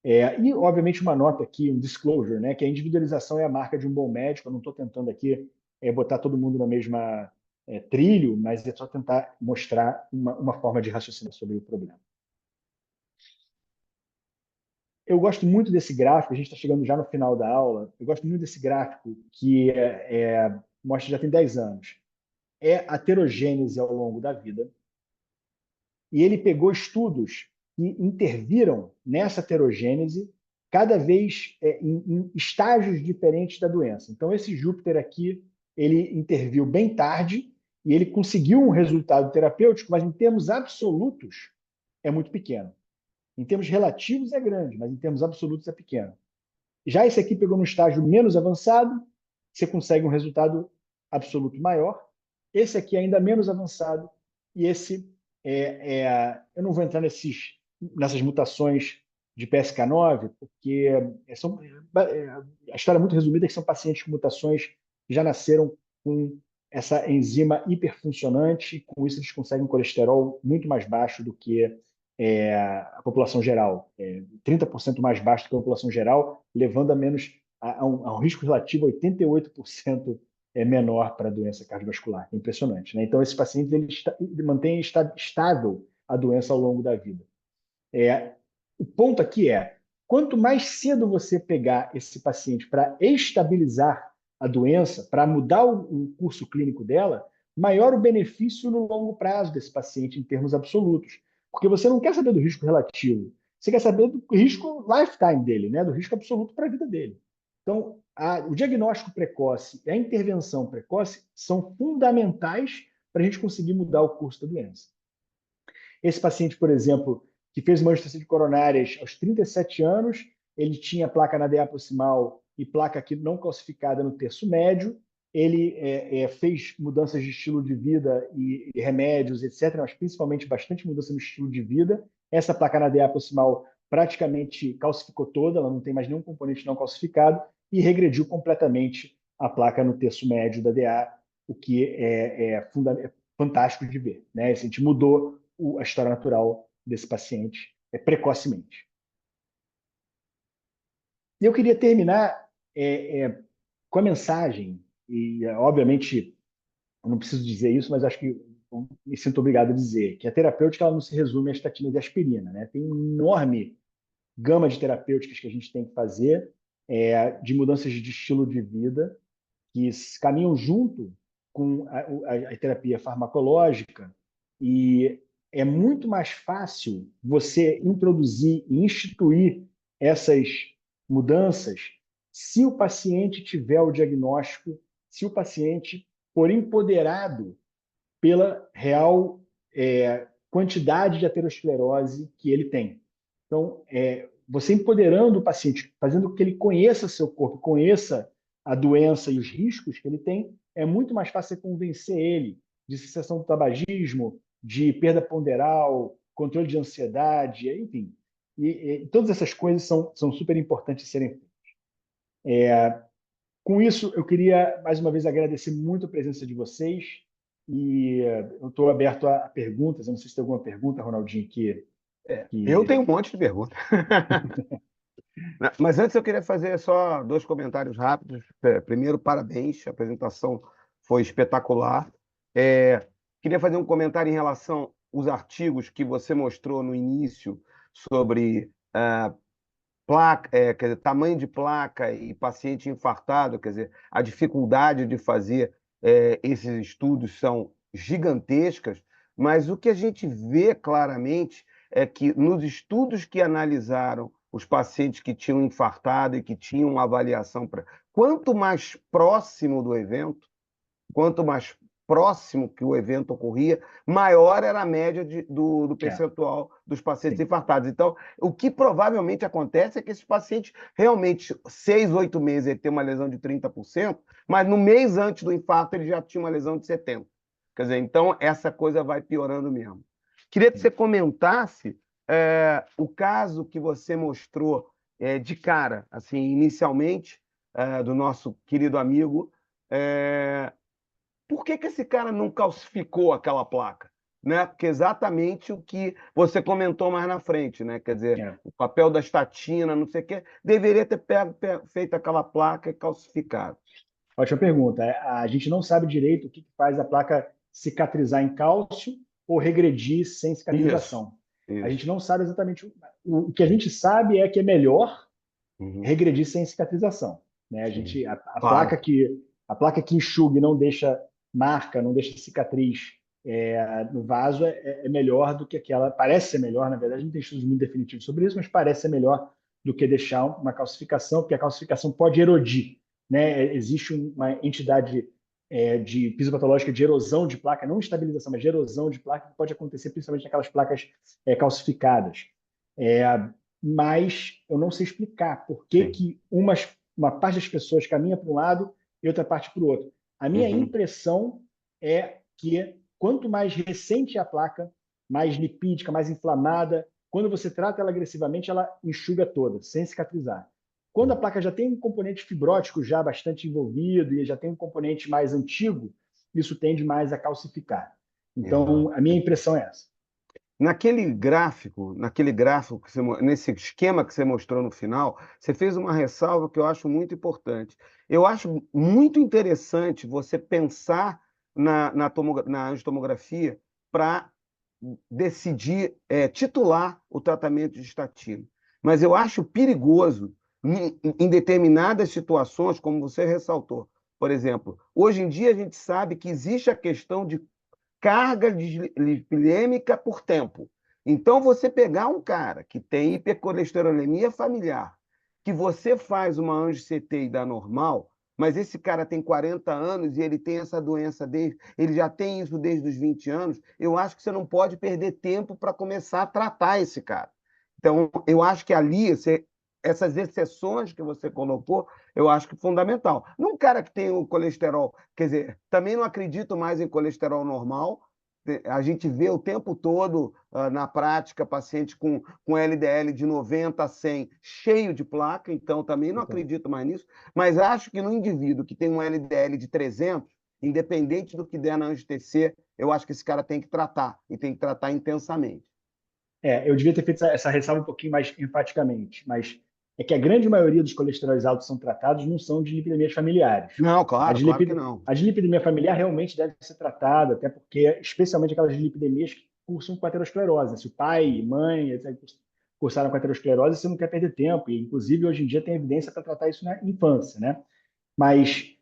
E, obviamente, uma nota aqui, um disclosure, né, que a individualização é a marca de um bom médico. Eu não estou tentando aqui botar todo mundo na mesma trilho, mas é só tentar mostrar uma forma de raciocinar sobre o problema. Eu gosto muito desse gráfico, a gente está chegando já no final da aula, eu gosto muito desse gráfico que mostra já tem 10 anos. É a heterogênese ao longo da vida, e ele pegou estudos que interviram nessa heterogênese cada vez em estágios diferentes da doença. Então, esse Júpiter aqui ele interviu bem tarde e ele conseguiu um resultado terapêutico, mas em termos absolutos é muito pequeno. Em termos relativos é grande, mas em termos absolutos é pequeno. Já esse aqui pegou no estágio menos avançado, você consegue um resultado absoluto maior. Esse aqui é ainda menos avançado e esse eu não vou entrar nessas mutações de PSK9, porque a história é muito resumida é que são pacientes com mutações que já nasceram com essa enzima hiperfuncionante, e com isso eles conseguem um colesterol muito mais baixo do que a população geral, 30% mais baixo do que a população geral, levando a um risco relativo 88% menor para a doença cardiovascular. É impressionante, né? Então, esses pacientes ele mantêm estável a doença ao longo da vida. O ponto aqui quanto mais cedo você pegar esse paciente para estabilizar a doença, para mudar o curso clínico dela, maior o benefício no longo prazo desse paciente em termos absolutos. Porque você não quer saber do risco relativo, você quer saber do risco lifetime dele, né? Do risco absoluto para a vida dele. Então, o diagnóstico precoce e a intervenção precoce são fundamentais para a gente conseguir mudar o curso da doença. Esse paciente, por exemplo, que fez manchas coronárias aos 37 anos, ele tinha placa na DA proximal e placa aqui não calcificada no terço médio, ele fez mudanças de estilo de vida e remédios, etc., mas principalmente bastante mudança no estilo de vida. Essa placa na DA proximal praticamente calcificou toda, ela não tem mais nenhum componente não calcificado, e regrediu completamente a placa no terço médio da DA, o que é fantástico de ver, né? A gente mudou a história natural desse paciente precocemente. E eu queria terminar com a mensagem, e obviamente eu não preciso dizer isso, mas acho que eu me sinto obrigado a dizer, que a terapêutica ela não se resume a estatina e aspirina, né? Tem uma enorme gama de terapêuticas que a gente tem que fazer, de mudanças de estilo de vida, que caminham junto com a terapia farmacológica, e é muito mais fácil você introduzir e instituir essas mudanças se o paciente tiver o diagnóstico, se o paciente for empoderado pela real quantidade de aterosclerose que ele tem. Então, você empoderando o paciente, fazendo com que ele conheça seu corpo, conheça a doença e os riscos que ele tem, é muito mais fácil você convencer ele de cessação do tabagismo, de perda ponderal, controle de ansiedade, enfim. E todas essas coisas são super importantes de serem feitas. Com isso, eu queria, mais uma vez, agradecer muito a presença de vocês e eu estou aberto a perguntas. Eu não sei se tem alguma pergunta, Ronaldinho, Eu que... tenho um monte de perguntas. Mas antes eu queria fazer só dois comentários rápidos. Primeiro, parabéns, a apresentação foi espetacular. Queria fazer um comentário em relação aos artigos que você mostrou no início sobre placa, quer dizer, tamanho de placa e paciente infartado, quer dizer, a dificuldade de fazer esses estudos são gigantescas, mas o que a gente vê claramente é que nos estudos que analisaram os pacientes que tinham infartado e que tinham uma avaliação para. Quanto mais próximo do evento, quanto mais próximo que o evento ocorria, maior era a média do percentual dos pacientes Sim. infartados. Então, o que provavelmente acontece é que esses pacientes realmente, 6, 8 meses, ele tem uma lesão de 30%, mas no mês antes do infarto ele já tinha uma lesão de 70%. Quer dizer, então essa coisa vai piorando mesmo. Queria que você comentasse o caso que você mostrou de cara, assim, inicialmente, do nosso querido amigo, por que esse cara não calcificou aquela placa? Né? Porque exatamente o que você comentou mais na frente, né? Quer dizer, o papel da estatina, não sei o quê, deveria ter feito aquela placa e calcificado. Ótima pergunta. A gente não sabe direito o que faz a placa cicatrizar em cálcio ou regredir sem cicatrização. Isso. A gente não sabe exatamente. O que a gente sabe é que é melhor regredir sem cicatrização. Né? Claro. A placa que enxuga e não deixa marca, não deixa cicatriz no vaso é melhor do que aquela. Parece ser melhor, na verdade, não tem estudos muito definitivos sobre isso, mas parece ser melhor do que deixar uma calcificação, porque a calcificação pode erodir. Né? Existe uma entidade de fisiopatológica de erosão de placa, não estabilização, mas de erosão de placa, que pode acontecer principalmente naquelas placas calcificadas. É, mas eu não sei explicar por que, Sim. que uma parte das pessoas caminha para um lado e outra parte para o outro. A minha Uhum. impressão é que quanto mais recente é a placa, mais lipídica, mais inflamada, quando você trata ela agressivamente, ela enxuga toda, sem cicatrizar. Quando a placa já tem um componente fibrótico já bastante envolvido e já tem um componente mais antigo, isso tende mais a calcificar. Exato. Então, a minha impressão é essa. Naquele gráfico nesse esquema que você mostrou no final, você fez uma ressalva que eu acho muito importante. Eu acho muito interessante você pensar na angiotomografia para decidir titular o tratamento de estatina. Mas eu acho perigoso em determinadas situações, como você ressaltou. Por exemplo, hoje em dia a gente sabe que existe a questão de carga lipidêmica por tempo. Então, você pegar um cara que tem hipercolesterolemia familiar, que você faz uma angio-CT e dá normal, mas esse cara tem 40 anos e ele tem essa doença ele já tem isso desde os 20 anos, eu acho que você não pode perder tempo para começar a tratar esse cara. Então, eu acho que ali, essas exceções que você colocou, eu acho que é fundamental. Num cara que tem o colesterol, quer dizer, também não acredito mais em colesterol normal. A gente vê o tempo todo, na prática, paciente com LDL de 90 a 100, cheio de placa, então também não Então, acredito mais nisso. Mas acho que no indivíduo que tem um LDL de 300, independente do que der na angiotensina, eu acho que esse cara tem que tratar, e tem que tratar intensamente. eu devia ter feito essa ressalva um pouquinho mais enfaticamente, mas é que a grande maioria dos colesteróis altos são tratados não são de lipidemias familiares. Não, A claro, de, claro que lipid... não. a de lipidemia familiar realmente deve ser tratada, até porque, especialmente aquelas lipidemias que cursam com aterosclerose, né? Se o pai e mãe etc., cursaram com aterosclerose, você não quer perder tempo, e inclusive hoje em dia tem evidência para tratar isso na infância, né? Mas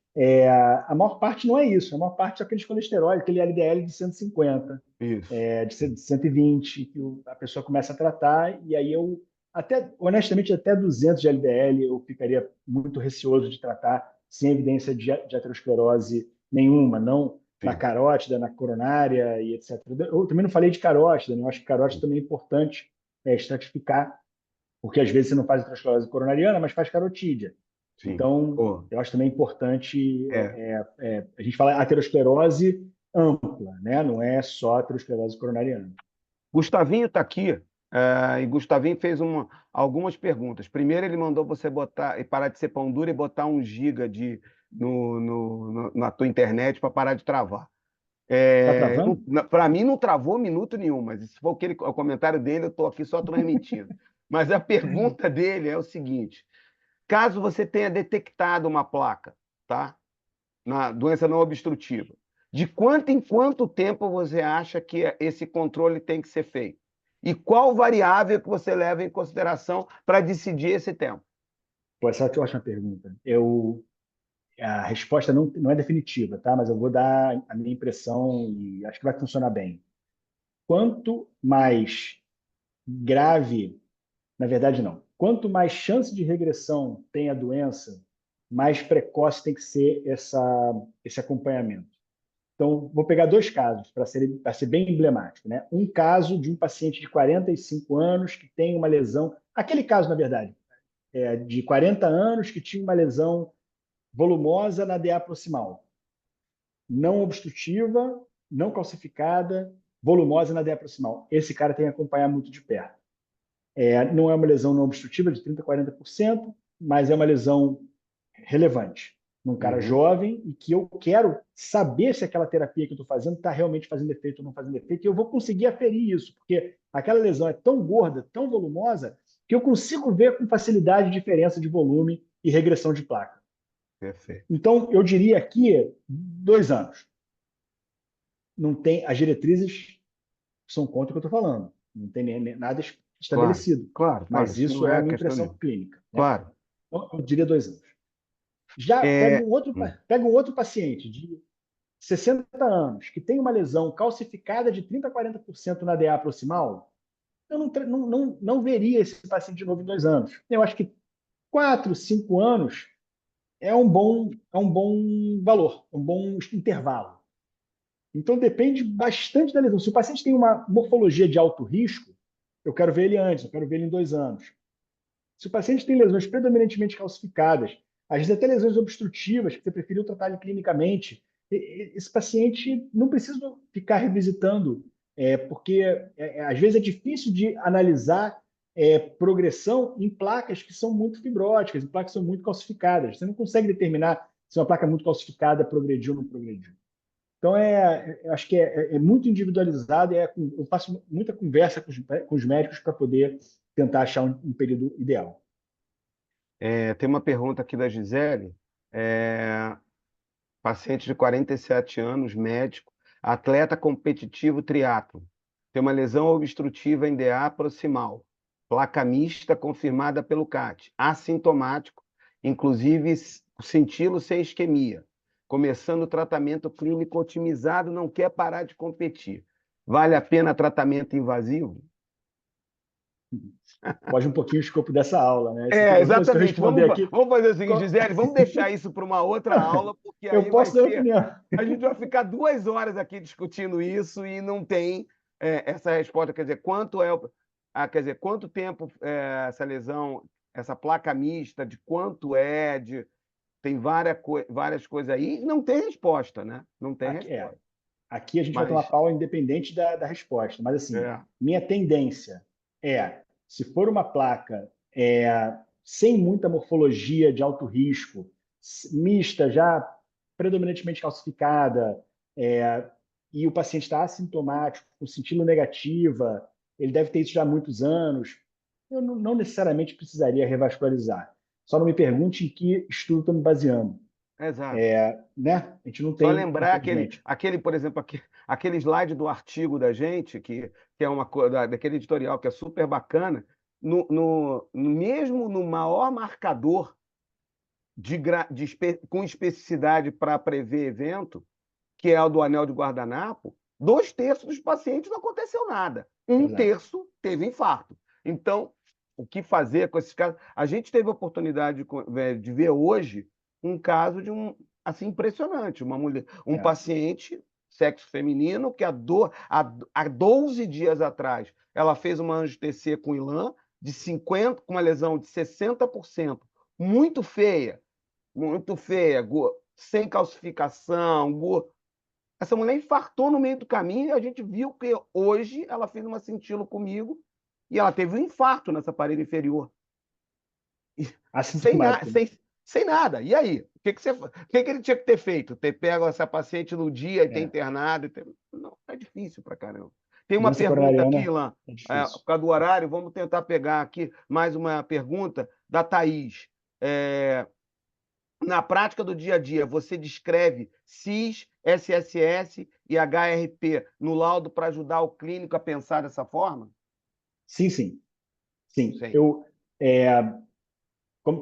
a maior parte não é isso, a maior parte são aqueles colesteróis, aquele LDL de 150, Isso. de 120, que a pessoa começa a tratar, e aí até, honestamente, até 200 de LDL eu ficaria muito receoso de tratar sem evidência de aterosclerose nenhuma, não na Sim, carótida, na coronária e etc. Eu também não falei de carótida, né? Eu acho que carótida sim, também é importante estratificar, porque às vezes você não faz aterosclerose coronariana, mas faz carotídea. sim. Então, Pô, eu acho também importante é. a gente falar aterosclerose ampla, né? Não é só aterosclerose coronariana. Gustavinho está aqui, e Gustavinho fez algumas perguntas. Primeiro, ele mandou você botar e parar de ser pão duro e botar 1 GB na tua internet para parar de travar. Tá travando? Para mim, não travou minuto nenhum, mas se for o comentário dele, eu estou aqui só transmitindo. Mas a pergunta dele é o seguinte: caso você tenha detectado uma placa, tá? Na doença não obstrutiva, de quanto em quanto tempo você acha que esse controle tem que ser feito? E qual variável que você leva em consideração para decidir esse tempo? Pô, essa é uma ótima pergunta. A resposta não é definitiva, tá? Mas eu vou dar a minha impressão e acho que vai funcionar bem. Quanto mais grave, na verdade, não. Quanto mais chance de regressão tem a doença, mais precoce tem que ser esse acompanhamento. Então, vou pegar dois casos para ser bem emblemático, né? Um caso de um paciente de 45 anos que tem uma lesão, aquele caso, na verdade, de 40 anos que tinha uma lesão volumosa na DA proximal, não obstrutiva, não calcificada, volumosa na DA proximal. Esse cara tem que acompanhar muito de perto. Não é uma lesão não obstrutiva de 30% a 40%, mas é uma lesão relevante num cara Uhum, jovem e que eu quero saber se aquela terapia que eu estou fazendo está realmente fazendo efeito ou não fazendo efeito, e eu vou conseguir aferir isso, porque aquela lesão é tão gorda, tão volumosa, que eu consigo ver com facilidade diferença de volume e regressão de placa. perfeito. Então, eu diria aqui 2 anos. Não tem, as diretrizes são contra o que eu estou falando. Não tem nada Claro, estabelecido. claro, claro. Mas Isso isso não é a é minha questão impressão nenhuma. clínica. Né? Claro. Então, eu diria 2 anos. Já É, hum, pega um outro paciente de 60 anos que tem uma lesão calcificada de 30% a 40% na DA proximal, eu não veria esse paciente de novo em 2 anos. Eu acho que 4, 5 anos é um bom valor, um bom intervalo. Então depende bastante da lesão. Se o paciente tem uma morfologia de alto risco, eu quero ver ele antes, eu quero ver ele em 2 anos. Se o paciente tem lesões predominantemente calcificadas, às vezes até lesões obstrutivas, que você preferiu tratar clinicamente, esse paciente não precisa ficar revisitando, porque às vezes é difícil de analisar progressão em placas que são muito fibróticas, em placas que são muito calcificadas. Você não consegue determinar se uma placa muito calcificada progrediu ou não progrediu. Então, eu acho que é muito individualizado. Eu faço muita conversa com os médicos para poder tentar achar um período ideal. Tem uma pergunta aqui da Gisele, é, paciente de 47 anos, médico, atleta competitivo triatlo, tem uma lesão obstrutiva em DA proximal, placa mista confirmada pelo CAT, assintomático, inclusive senti-lo sem isquemia, começando o tratamento clínico otimizado, não quer parar de competir. Vale a pena tratamento invasivo? Foge um pouquinho o escopo dessa aula, né? Isso aqui, a única coisa que eu Exatamente. responder aqui, Vamos fazer o seguinte, Gisele, vamos deixar isso para uma outra aula, porque eu aí vai posso dar ser. opinião. A gente vai ficar 2 horas aqui discutindo isso e não tem essa resposta. Quer dizer, quer dizer, quanto tempo essa lesão, essa placa mista, de quanto tem várias coisas aí, e não tem resposta, né? Não tem Aqui, resposta. aqui a gente vai ter uma Mas, pau independente da resposta, mas assim, é, minha tendência se for uma placa sem muita morfologia de alto risco, mista, já predominantemente calcificada, é, e o paciente está assintomático, com sintilo negativa, ele deve ter isso já há muitos anos, eu não necessariamente precisaria revascularizar. Só não me pergunte em que estudo estou me baseando. exato. Né? A gente não Só tem, lembrar infelizmente. por exemplo, aquele slide do artigo da gente, que é uma coisa daquele editorial que é super bacana, mesmo no maior marcador com especificidade para prever evento, que é o do anel de guardanapo, 2/3 dos pacientes não aconteceu nada. Um Exato. terço teve infarto. Então, o que fazer com esses casos? A gente teve a oportunidade de ver hoje um caso de assim impressionante, uma mulher, um É. paciente sexo feminino que há 12 dias atrás ela fez uma angiotensina com ILAM de 50, com uma lesão de 60%, muito feia, sem calcificação, essa mulher infartou no meio do caminho e a gente viu que hoje ela fez uma cintila comigo e ela teve um infarto nessa parede inferior. Sem, na, Assintomático. sem, sem nada. E aí? O que ele tinha que ter feito? Ter pego essa paciente no dia e ter É. internado? Não, é difícil pra caramba. Tem uma Doença pergunta aqui, coronariana Ilan, é por difícil. causa do horário, vamos tentar pegar aqui mais uma pergunta da Thaís. Na prática do dia a dia, você descreve CIS, SSS e HRP no laudo para ajudar o clínico a pensar dessa forma? Sim, sim. Sim. Sim.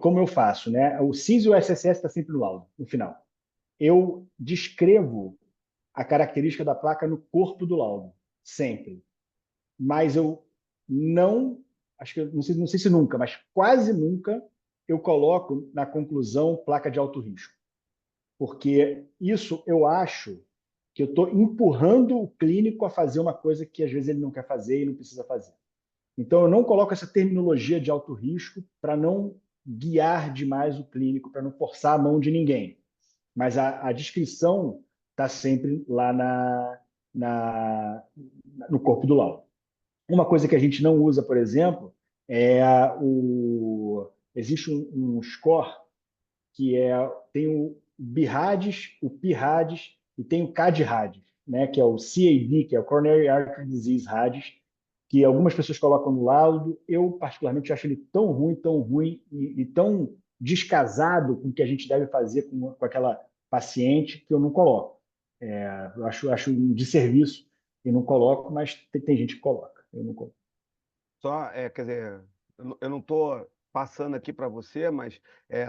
Como eu faço, né? O CIS e o SSS está sempre no laudo, no final. Eu descrevo a característica da placa no corpo do laudo, sempre. Mas eu não, acho que não sei se nunca, mas quase nunca eu coloco na conclusão placa de alto risco. Porque isso eu acho que eu estou empurrando o clínico a fazer uma coisa que às vezes ele não quer fazer e não precisa fazer. Então eu não coloco essa terminologia de alto risco para não guiar demais o clínico, para não forçar a mão de ninguém. Mas a descrição está sempre lá no corpo do laudo. Uma coisa que a gente não usa, por exemplo, é existe um score que tem o BIRADS, o PIRADS e tem o CAD-RADS, né, que é o CAD, que é o Coronary Artery Disease RADS, que algumas pessoas colocam no laudo. Eu, particularmente, acho ele tão ruim e tão descasado com o que a gente deve fazer com aquela paciente que eu não coloco. Eu acho um desserviço e não coloco, mas tem gente que coloca. Eu não coloco. Quer dizer, eu não estou passando aqui para você, mas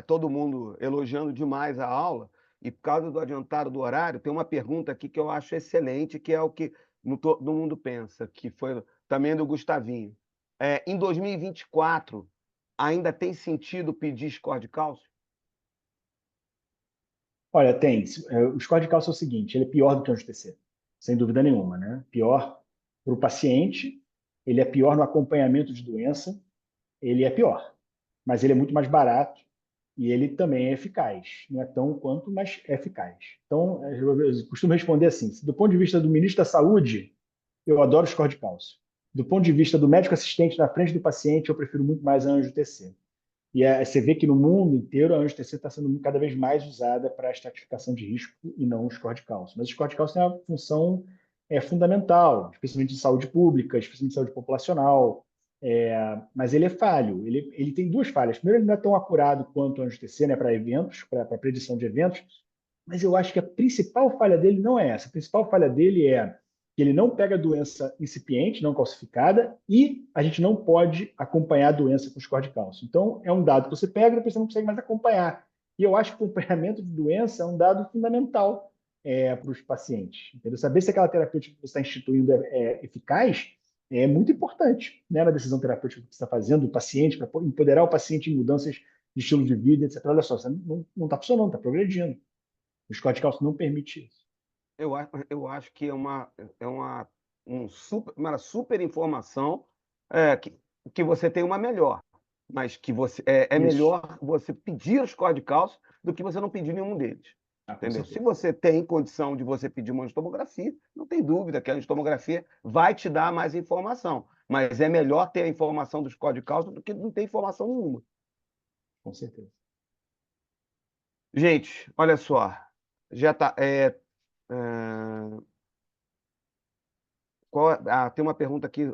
todo mundo elogiando demais a aula, e por causa do adiantado do horário, tem uma pergunta aqui que eu acho excelente, que é o que todo mundo pensa, que foi também do Gustavinho. Em 2024, ainda tem sentido pedir score de cálcio? Olha, tem. O score de cálcio é o seguinte, ele é pior do que o anjo-TC, sem dúvida nenhuma, né? Pior para o paciente, ele é pior no acompanhamento de doença, ele é pior, mas ele é muito mais barato e ele também é eficaz. Não é tão quanto, mas é eficaz. Então, eu costumo responder assim, do ponto de vista do ministro da Saúde, eu adoro o score de cálcio. Do ponto de vista do médico assistente na frente do paciente, eu prefiro muito mais a anjo-TC. E você vê que no mundo inteiro a anjo-TC está sendo cada vez mais usada para a estratificação de risco e não o score de cálcio. Mas o score de cálcio tem uma função fundamental, especialmente de saúde pública, especialmente de saúde populacional. Mas ele é falho. Ele tem duas falhas. Primeiro, ele não é tão acurado quanto o anjo-TC, né, para eventos, para predição de eventos. Mas eu acho que a principal falha dele não é essa. A principal falha dele é que ele não pega doença incipiente, não calcificada, e a gente não pode acompanhar a doença com score de cálcio. Então, é um dado que você pega e depois você não consegue mais acompanhar. E eu acho que o acompanhamento de doença é um dado fundamental para os pacientes. Entendeu? Saber se aquela terapêutica que você está instituindo é eficaz é muito importante, né, na decisão terapêutica que você está fazendo, do paciente, para empoderar o paciente em mudanças de estilo de vida, etc. Olha só, você não está funcionando, está progredindo. O score de cálcio não permite isso. Eu acho que uma super informação, que você tem uma melhor, mas que é Isso. melhor você pedir os códigos de cálcio do que você não pedir nenhum deles. Ah, com Entendeu? Se certeza. você tem condição de você pedir uma angiotomografia, não tem dúvida que a angiotomografia vai te dar mais informação, mas é melhor ter a informação dos códigos de cálcio do que não ter informação nenhuma. Com certeza. Gente, olha só, já tá. Tem uma pergunta aqui.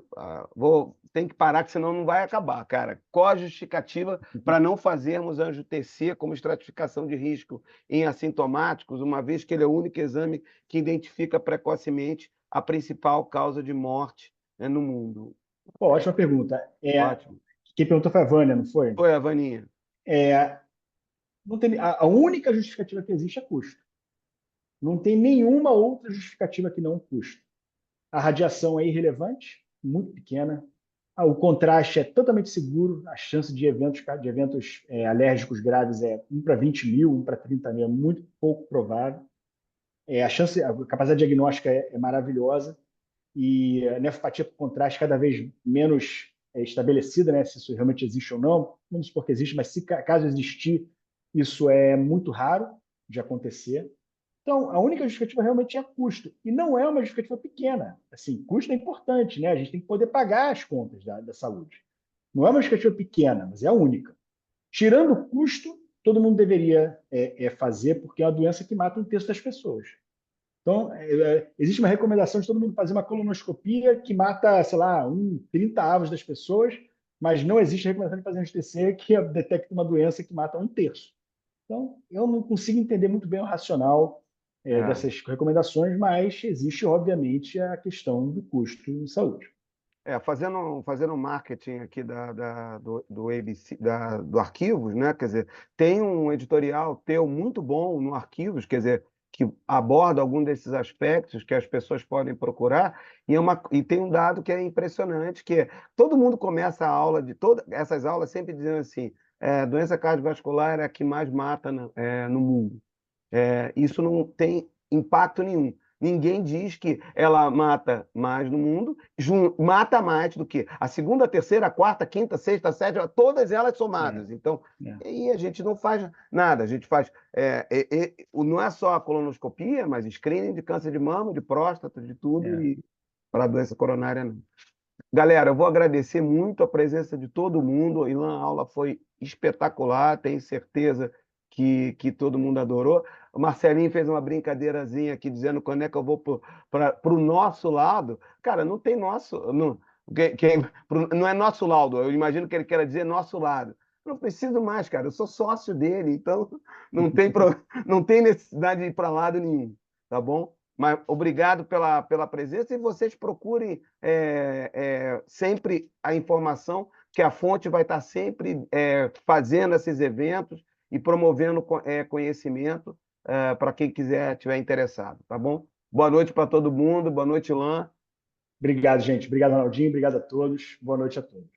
Tem que parar, que senão não vai acabar, cara. Qual a justificativa para não fazermos anjo-TC como estratificação de risco em assintomáticos, uma vez que ele é o único exame que identifica precocemente a principal causa de morte, né, no mundo? Pô, ótima pergunta. Ótimo. Quem perguntou foi a Vânia, não foi? Oi, Avaninha. É, não tem, a única justificativa que existe é custo. Não tem nenhuma outra justificativa que não custo. A radiação é irrelevante, muito pequena. O contraste é totalmente seguro. A chance de eventos alérgicos graves é 1 para 20 mil, 1 para 30 mil, é muito pouco provável. A capacidade diagnóstica é maravilhosa. E a nefropatia por contraste cada vez menos estabelecida, né, se isso realmente existe ou não. Vamos supor que existe, mas se caso existir, isso é muito raro de acontecer. Então, a única justificativa realmente é custo. E não é uma justificativa pequena. Assim, custo é importante, né? A gente tem que poder pagar as contas da saúde. Não é uma justificativa pequena, mas é a única. Tirando o custo, todo mundo deveria fazer, porque é uma doença que mata um terço das pessoas. Então, existe uma recomendação de todo mundo fazer uma colonoscopia que mata, sei lá, 30 avos das pessoas, mas não existe recomendação de fazer um STC que detecta uma doença que mata um terço. Então, eu não consigo entender muito bem o racional É. dessas recomendações, mas existe, obviamente, a questão do custo em saúde. Fazendo marketing aqui do ABC, do Arquivos, né? Quer dizer, tem um editorial teu muito bom no Arquivos, quer dizer, que aborda algum desses aspectos que as pessoas podem procurar, e tem um dado que é impressionante, que todo mundo começa a aula de todas essas aulas sempre dizendo assim, doença cardiovascular é a que mais mata no mundo. Isso não tem impacto nenhum. Ninguém diz que ela mata mais no mundo, mata mais do que a segunda, a terceira, a quarta, a quinta, a sexta, a sétima, todas elas É, somadas. Então, é, aí a gente não faz nada. A gente faz. Não é só a colonoscopia, mas screening de câncer de mama, de próstata, de tudo, é. e para a doença coronária, não. Galera, eu vou agradecer muito a presença de todo mundo. Ilan, a aula foi espetacular, tenho certeza que todo mundo adorou. O Marcelinho fez uma brincadeirazinha aqui dizendo quando é que eu vou para o nosso lado. Cara, não tem nosso. Não, não é nosso lado, eu imagino que ele queira dizer nosso lado. Não preciso mais, cara, eu sou sócio dele, então não tem necessidade de ir para lado nenhum, tá bom? Mas obrigado pela presença e vocês procurem sempre a informação, que a fonte vai estar sempre fazendo esses eventos e promovendo conhecimento para quem tiver interessado, tá bom? Boa noite para todo mundo, boa noite, Lan. Obrigado, gente. Obrigado, Ronaldinho. Obrigado a todos. Boa noite a todos.